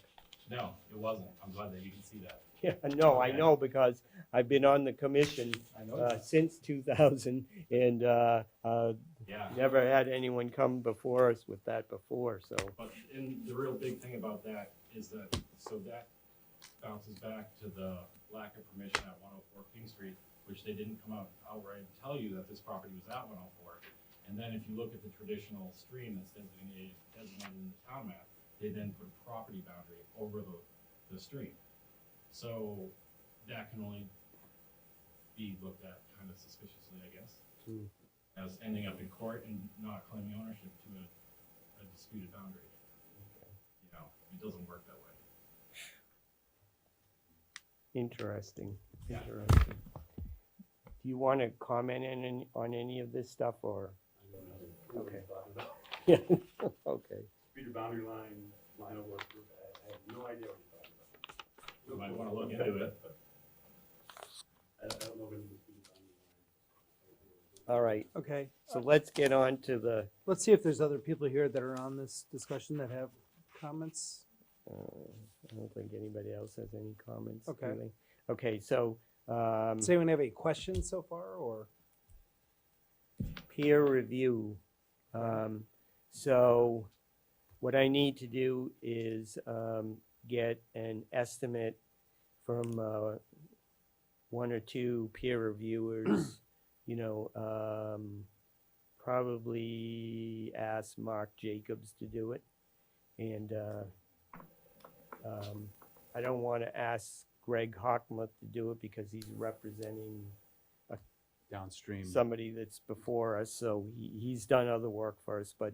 No, it wasn't. I'm glad that you can see that. Yeah, no, I know because I've been on the commission I know. since 2000 and Yeah. never had anyone come before us with that before, so. But, and the real big thing about that is that, so that bounces back to the lack of permission at 104 King Street, which they didn't come out outright and tell you that this property was at 104. And then if you look at the traditional stream that's designated in the town map, they then put a property boundary over the stream. So that can only be looked at kind of suspiciously, I guess, as ending up in court and not claiming ownership to a disputed boundary. You know, it doesn't work that way. Interesting, Yeah. interesting. Do you want to comment on any of this stuff, or? Okay. Yeah, okay. Speed boundary line over, I have no idea what you're talking about. You might want to look into it, but I don't know when the speed boundary line. All right, Okay, so let's get on to the, let's see if there's other people here that are on this discussion that have comments. I don't think anybody else has any comments. do Okay. they? Okay, so, Does anyone have any questions so far, or? peer review. So what I need to do is get an estimate from one or two peer reviewers, you know, probably ask Mark Jacobs to do it. And I don't want to ask Greg Hockmuth to do it because he's representing Downstream. somebody that's before us, so he's done other work for us, but,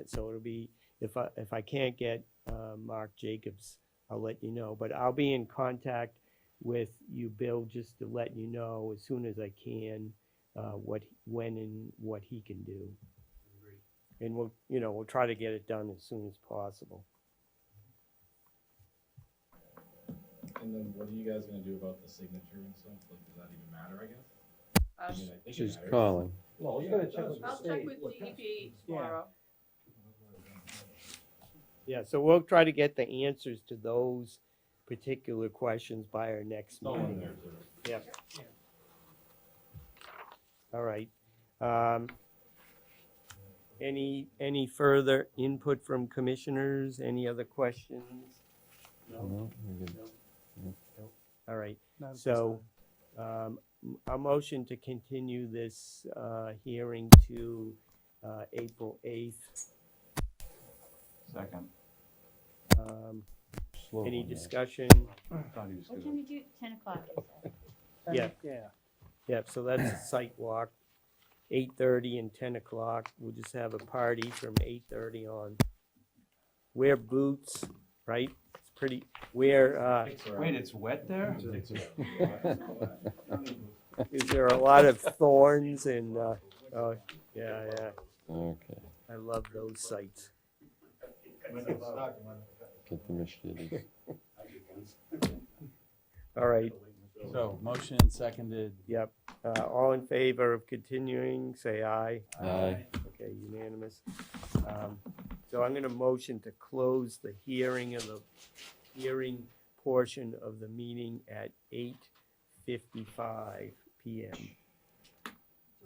so it'll be, if I can't get, Mark Jacobs, I'll let you know, but I'll be in contact with you, Bill, just to let you know as soon as I can, when and what he can do. And we'll try to get it done as soon as possible. and then what are you guys gonna do about the signature and stuff? Like, does that even matter, I guess? I mean, I think it She's matters. calling. Well, you gotta check with the I'll state. check with DEP tomorrow. Yeah, so we'll try to get the answers to those particular questions by our next It's all in meeting. there, too. Yep. All right. Any further input from commissioners? Any other questions? No, we could- All right, Not at this so, time. a motion to continue this, hearing to, April 8th. Second. slow Any on that. discussion? What time did you, 10 o'clock? Yeah. Yeah. Yep, so that's a site walk, 8:30 and 10 o'clock. We'll just have a party from 8:30 on. Wear boots, right? It's pretty, Wait, it's wet there? is there a lot of thorns and, oh, yeah, Okay, I love those sites. get the machete. All right, So, motion seconded. yep. All in favor of continuing, say aye. Aye. Okay, unanimous. So I'm gonna motion to close the hearing portion of the meeting at 8:55 PM. Is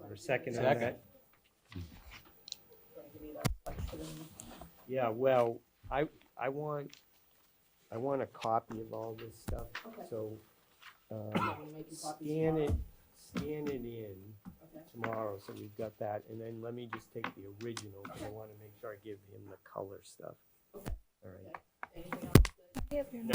there a second on Second. that? Yeah, well, I want a copy of all this stuff, Okay. so, Making copies scan tomorrow. it in Okay. tomorrow, so we've got that, and then let me just take the original, because I wanna make sure I give him the color stuff. Okay. All right, Anything else?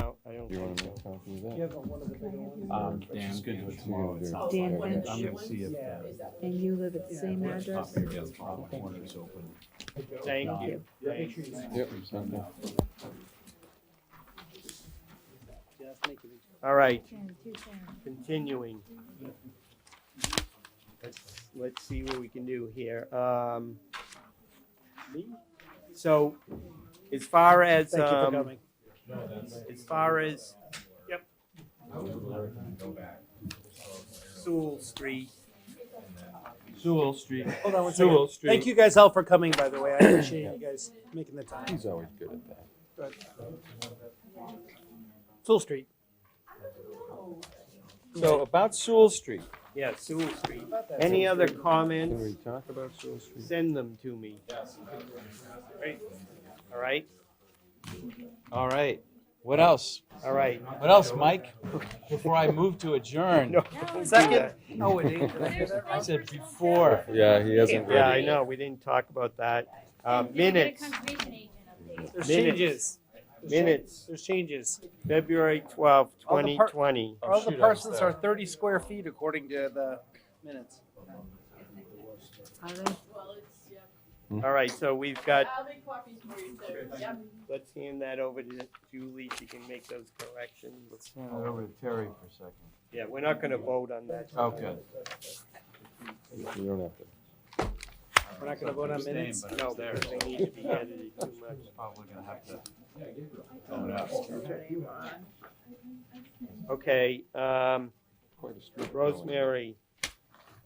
no, I don't Do you want think to so. make a copy of You that? have one of the bigger ones? Dan's gonna do it tomorrow. It's Oh, Dan one of the Lynch. big I'm gonna see if, Yeah. Is that- And you live at the same address? Thank you. Make sure you sign. Yep, okay. Just make it. All right, 2:10. continuing. Let's see what we can do here. So, as far as, Thank you for coming. as far as Go back. Sewell Street, Sewell Street. Hold on one Sewell second. Street. Thank you guys all for coming, by the way. I appreciate you guys making the time. He's always good at that. But Sewell Street. So about Sewell Street, Yeah, Sewell Street. Any other Can we comments? talk about Sewell Street? Send them to me. All right, all right, what else? all right. What else, Mike? Before I move to adjourn, No, don't do Second. that. Oh, it ain't. Did I do that I wrong? said before. Yeah, he hasn't Yeah, read I it. know, we didn't talk about that. Did we get a Minutes, conservation agent update? There's Minutes. changes. minutes, There's changes. February 12th, All the par- 2020. All the shoot, I was parcels there. are 30 square feet according to the minutes. Well, it's, yeah, All right, so we've got, I'll make copies for you too, yep. let's hand that over to Julie, she can make those corrections. Let's hand it over to Terry for a second. Yeah, we're not gonna vote on that. Okay. You don't have to. We're not gonna vote on minutes? No, because they need to be edited too much. Probably gonna have to throw it out. Okay, Quite a street. Rosemary,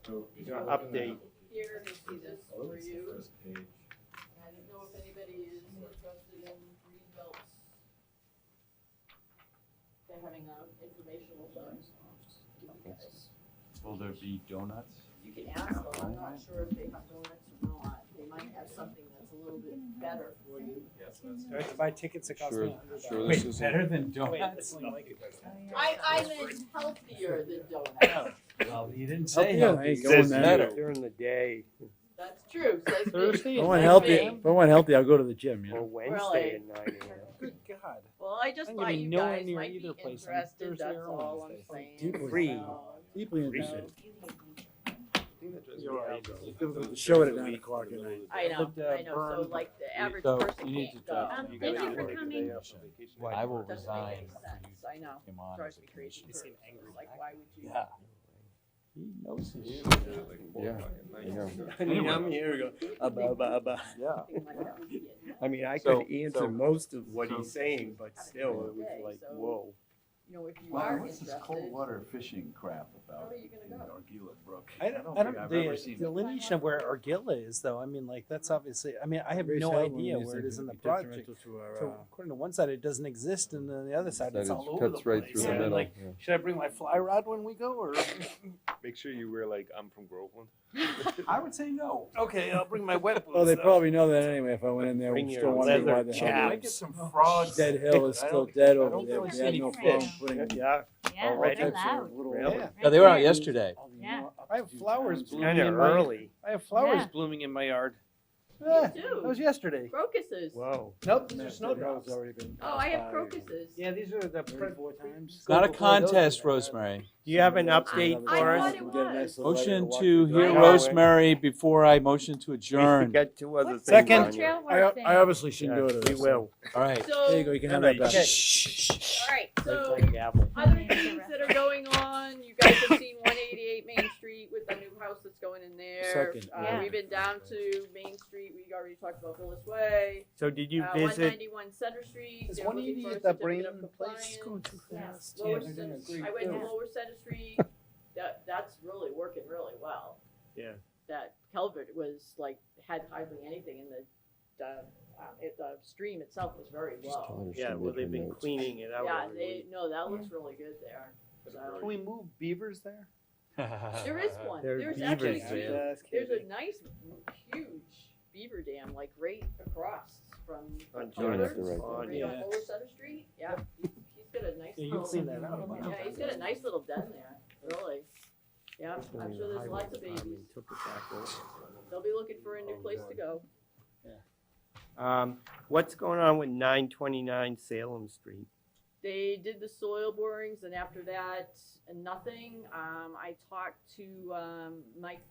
your update. Here, you see this for you. I don't know if anybody is interested in green belts. They're having a informational thing. Will there be donuts? You can ask them, I'm not sure if they have donuts or not, they might have something that's a little bit better for you. Do I have to buy tickets that cost me Sure, $100? this isn't. Better than donuts? I meant healthier than donuts, Well, you didn't say Healthier, healthy. I ain't you going said there. better. During the day, that's true, says me. Thursday Says at 9 me. a.m.? I want healthy, I'll go to the gym, or Wednesday at 9 a.m. Good God. Well, I just I'm thought gonna be you nowhere guys near might be either place on interested, Thursday that's or all I'm Wednesday. saying. Deeply. Free. So, Deeply Free. interested. You're right. The show it at 9 o'clock at night. I know, But, I know, so burn- like the average So, person you need can't to go. talk- Thank you for coming. I will Doesn't resign make any if sense, I know, you come on drives as me a crazy. commissioner. They seem angry. Like, why would you? Yeah. He knows his shit. Yeah, I know. I mean, I'm here, go, Yeah. Something like that would be it. I mean, I So- could answer most of what he's saying, but still, it was like, whoa. You know, if you are interested, water fishing crap where are you gonna go? Argila Brook? I don't, the delineation of where Argilla is, though, I mean, like, that's obviously, I mean, I have no idea where it is in the project. So according to one side, it doesn't exist, and then the other side, That it's is, all over the cuts right place. through the And, middle. like, yeah. should I bring my fly rod when we go, or? Make sure you wear like, I'm from Groveland. I would say no. Okay, I'll bring my wet boots. Oh, they though. probably know that anyway, if I went in there, Bring I'm your still wondering why leather the chaps. hell. I get some frogs. Dead Hill is I still don't- dead I over don't there, really but see they had any no fish. problem putting Yeah, Yeah, Already. they're types of loud. little. Really? Yeah, they were out yesterday. Yeah. I have flowers blooming kind of in my. early. I have flowers Yeah. blooming in my yard. Me That too, was yesterday. crocuses. Whoa. Nope, there's snowdrops. already been. Oh, I have crocuses. Yeah, these are the. 34 times. It's not a contest, Rosemary. Do you have an update I for thought us? it was. Motion to hear I know. Rosemary before I motion to We adjourn. got two other What's things Second. on here. Trail I, work thing. I obviously shouldn't Yeah, go to we this. will. All right. So, There you go, you can have that back. alright, so, Like gavel. other things that are going on, you guys have seen 188 Main Street with the new house that's going in there. Second, yeah. We've been down to Main Street, we already talked about Willis Way. So did you visit? 191 Center Street. Is they're looking 180 for a at that certificate brain of place? compliance. Going too Yes. fast. Lower Yeah, they're doing a Center- great I went to job. Lower Center Street, that's really working really well. Yeah. That culvert was like, had hardly anything in the stream itself was very Just low. tell her she Yeah, well, make her they've been notes. cleaning it out. Yeah, already. that looks really good there. So, Can we move beavers there? there is one, There are there's beavers actually there. two, Just there's a kidding. nice, huge beaver dam, like right across from On You don't have to Culver's, write On- that. right on Yeah. Lower Center Street, yeah, he's got a nice Yeah, you little. clean that out. Yeah, he's got a nice little den there, really. Yeah, I'm sure there's lots of babies. Took it back over. They'll be looking for a new place to go. What's going on with 929 Salem Street? They did the soil borings, and after that, nothing. I talked to Mike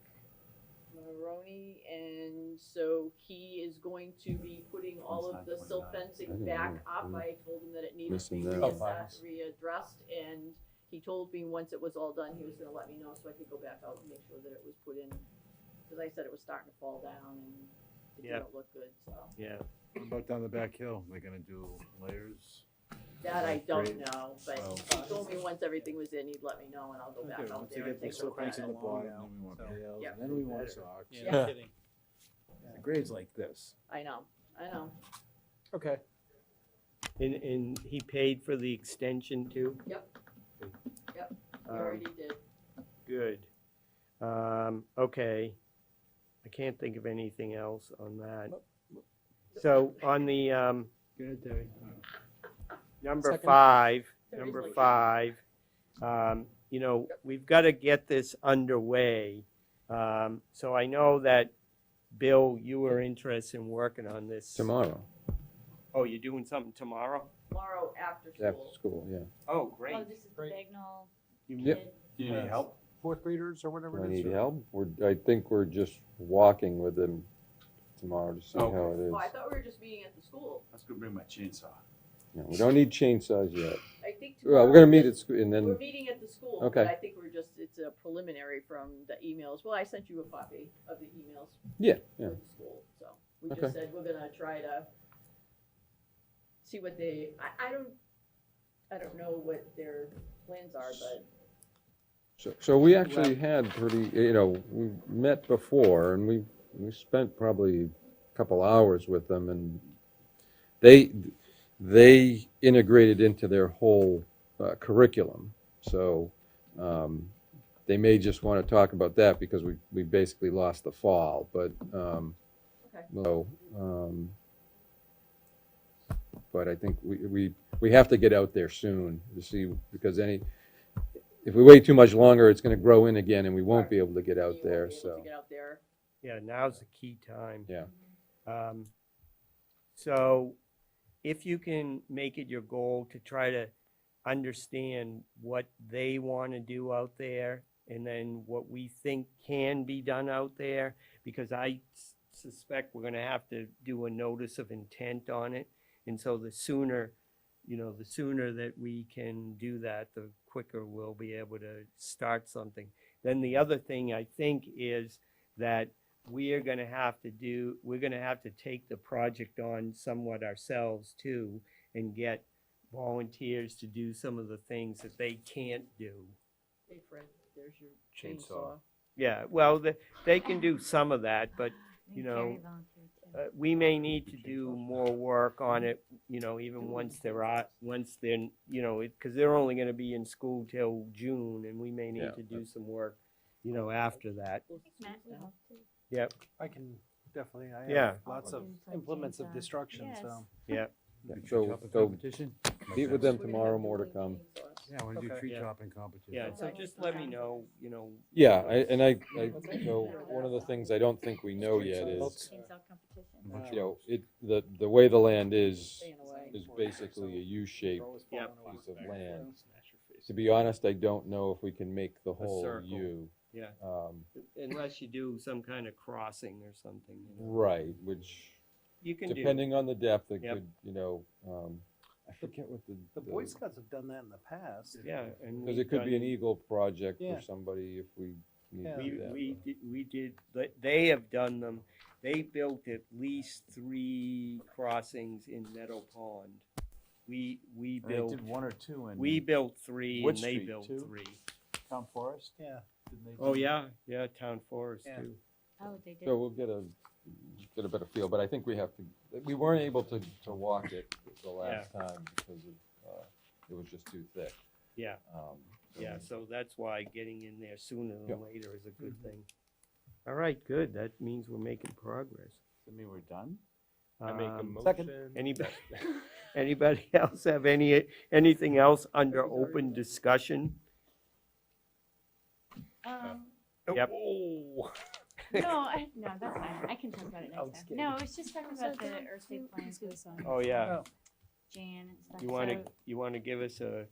Maroney, and so he is going to be putting all of the silt I fencing didn't back know. up. I told him that it needed to be Missing that. readdressed, and he told me once it was all done, he was gonna let me know so I could go back out and make sure that it was put in. Because I said it was starting to fall down and it Yeah. didn't look good, so. Yeah. What about down the back hill? They're gonna do layers? That I don't Great. know, but Well- he told me once everything was in, he'd let me know and I'll go back Okay, out once there they and get the take a silt look at fence in it. the bottom, now, then we want so- bales, Yeah. and then we want socks. Yeah, Yeah. kidding. The grade's like this. I know. Okay. And he paid for the extension too? Yep. Yep, you Um, already did. Good. Okay. I can't think of anything else on that. So on the, Good, Terry. number Second. five, Terry's number like- five, you know, we've got to get this underway. So I know that, Bill, you were interested in working on this. Tomorrow, Oh, you're doing something tomorrow? Tomorrow after school. after school, yeah. Oh, great. Oh, this is the Bagnall Yep. kid. Do you need help? Fourth graders or whatever Do I it is? need or- help? I think we're just walking with them tomorrow to see how it is. Oh, I thought we were just meeting at the school. Let's go bring my chainsaw. No, we don't need chainsaws yet. I think Well, tomorrow. we're gonna meet at school and We're then, meeting at the school, Okay. but I think we're just, it's a preliminary from the emails. Well, I sent you a copy of the emails yeah, for yeah. the school, so we Okay. just said we're gonna try to see what they, I don't know what their plans are, but So we actually had pretty, you know, we met before and we spent probably a couple hours with them and they integrated into their whole curriculum. So they may just want to talk about that because we basically lost the fall, but so, but I think we have to get out there soon to see, because if we wait too much longer, it's gonna grow in again and we won't be able to get you out won't there, be able so, to get out there. Yeah, now's the key time. yeah. So if you can make it your goal to try to understand what they want to do out there and then what we think can be done out there, because I suspect we're going to have to do a notice of intent on it. And so the sooner that we can do that, the quicker we'll be able to start something. Then the other thing I think is that we're gonna have to take the project on somewhat ourselves too and get volunteers to do some of the things that they can't do. Hey Fred, there's your chainsaw. Yeah, well, they can do some of that, but you know, Gary volunteered too. we may need to do more work on it, you know, even once they're, you know, because they're only gonna be in school till June, and we may need Yeah. to do some work, you know, after that. I think Matt would help too. Yep, I can definitely, I Yeah. have lots of Like implements of chainsaw. destruction, Yes. so. yep. So meet with them tomorrow, more to come. Yeah, when you do Okay. tree Yeah. chopping competition. Yeah, so just let me know, you know. Yeah, so one of the things I don't think we know yet is, Chainsaw competition. you know, the way the land is Staying away. basically a U-shaped Yep. piece of land. To be honest, I don't know if we can make the whole circle. U. Yeah, Um, unless you do some kind of crossing or something, you know. Right, which, You can do. depending on the depth, it Yep. could, you know, I forget what The Boy Scouts have done that in the past. Yeah, and because we've it could be an done- Eagle project Yeah. for somebody if we need Yeah. to do that. We did, they have done them, they built at least 3 crossings in Meadow Pond. We They built, did one or two in we built 3 Wood and they Street, built too? 3. Town Forest. Yeah. Didn't they Oh, do- yeah, Town Forest Yeah. too. Oh, they did. So we'll get a better feel, but I think we weren't able to walk it the last time because it was just too thick. Yeah, So- yeah, so that's why getting in there sooner Yeah. than later is a good thing. All right, good, that means we're making progress. Does that mean we're done? I make a Second. motion. Anybody else have anything else under open discussion? Yep. Oh. No, that's fine. I can talk about it I next was time. No, it's just talking about the Earth Day plans with Oh, yeah, Jan and stuff. you wanna give us a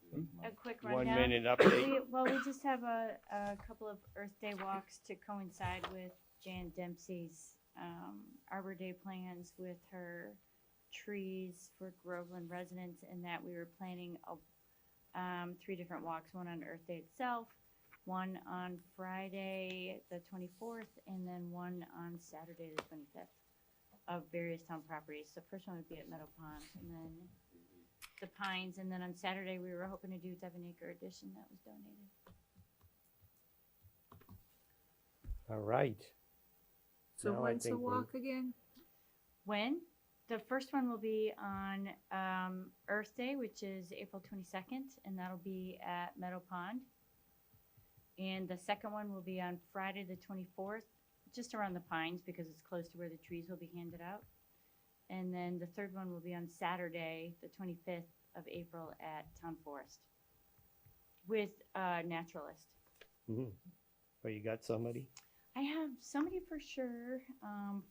A quick 1 rundown. minute update? We just have a couple of Earth Day walks to coincide with Jan Dempsey's Arbor Day plans with her trees for Groveland residents, and that we were planning 3 different walks, one on Earth Day itself, one on Friday the 24th, and then one on Saturday the 25th of various town properties. The first one would be at Meadow Pond, and then the Pines, and then on Saturday we were hoping to do Devon Acre Edition that was donated. All right. So Now I when's the think we're- walk again? When? The first one will be on Earth Day, which is April 22nd, and that'll be at Meadow Pond. And the second one will be on Friday the 24th, just around the pines because it's close to where the trees will be handed out. And then the third one will be on Saturday, the 25th of April at Town Forest with a naturalist. Oh, you got somebody? I have somebody for sure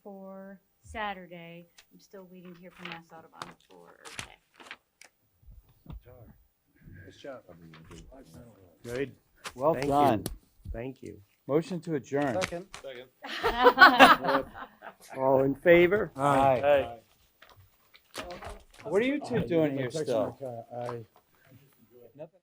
for Saturday. I'm still waiting to hear from Mass Audubon for Earth Day. Nice job. Good. Well Thank done. you. Thank you. Motion to adjourn. Second. All in favor? Aye. What are you two doing here still? I Nothing?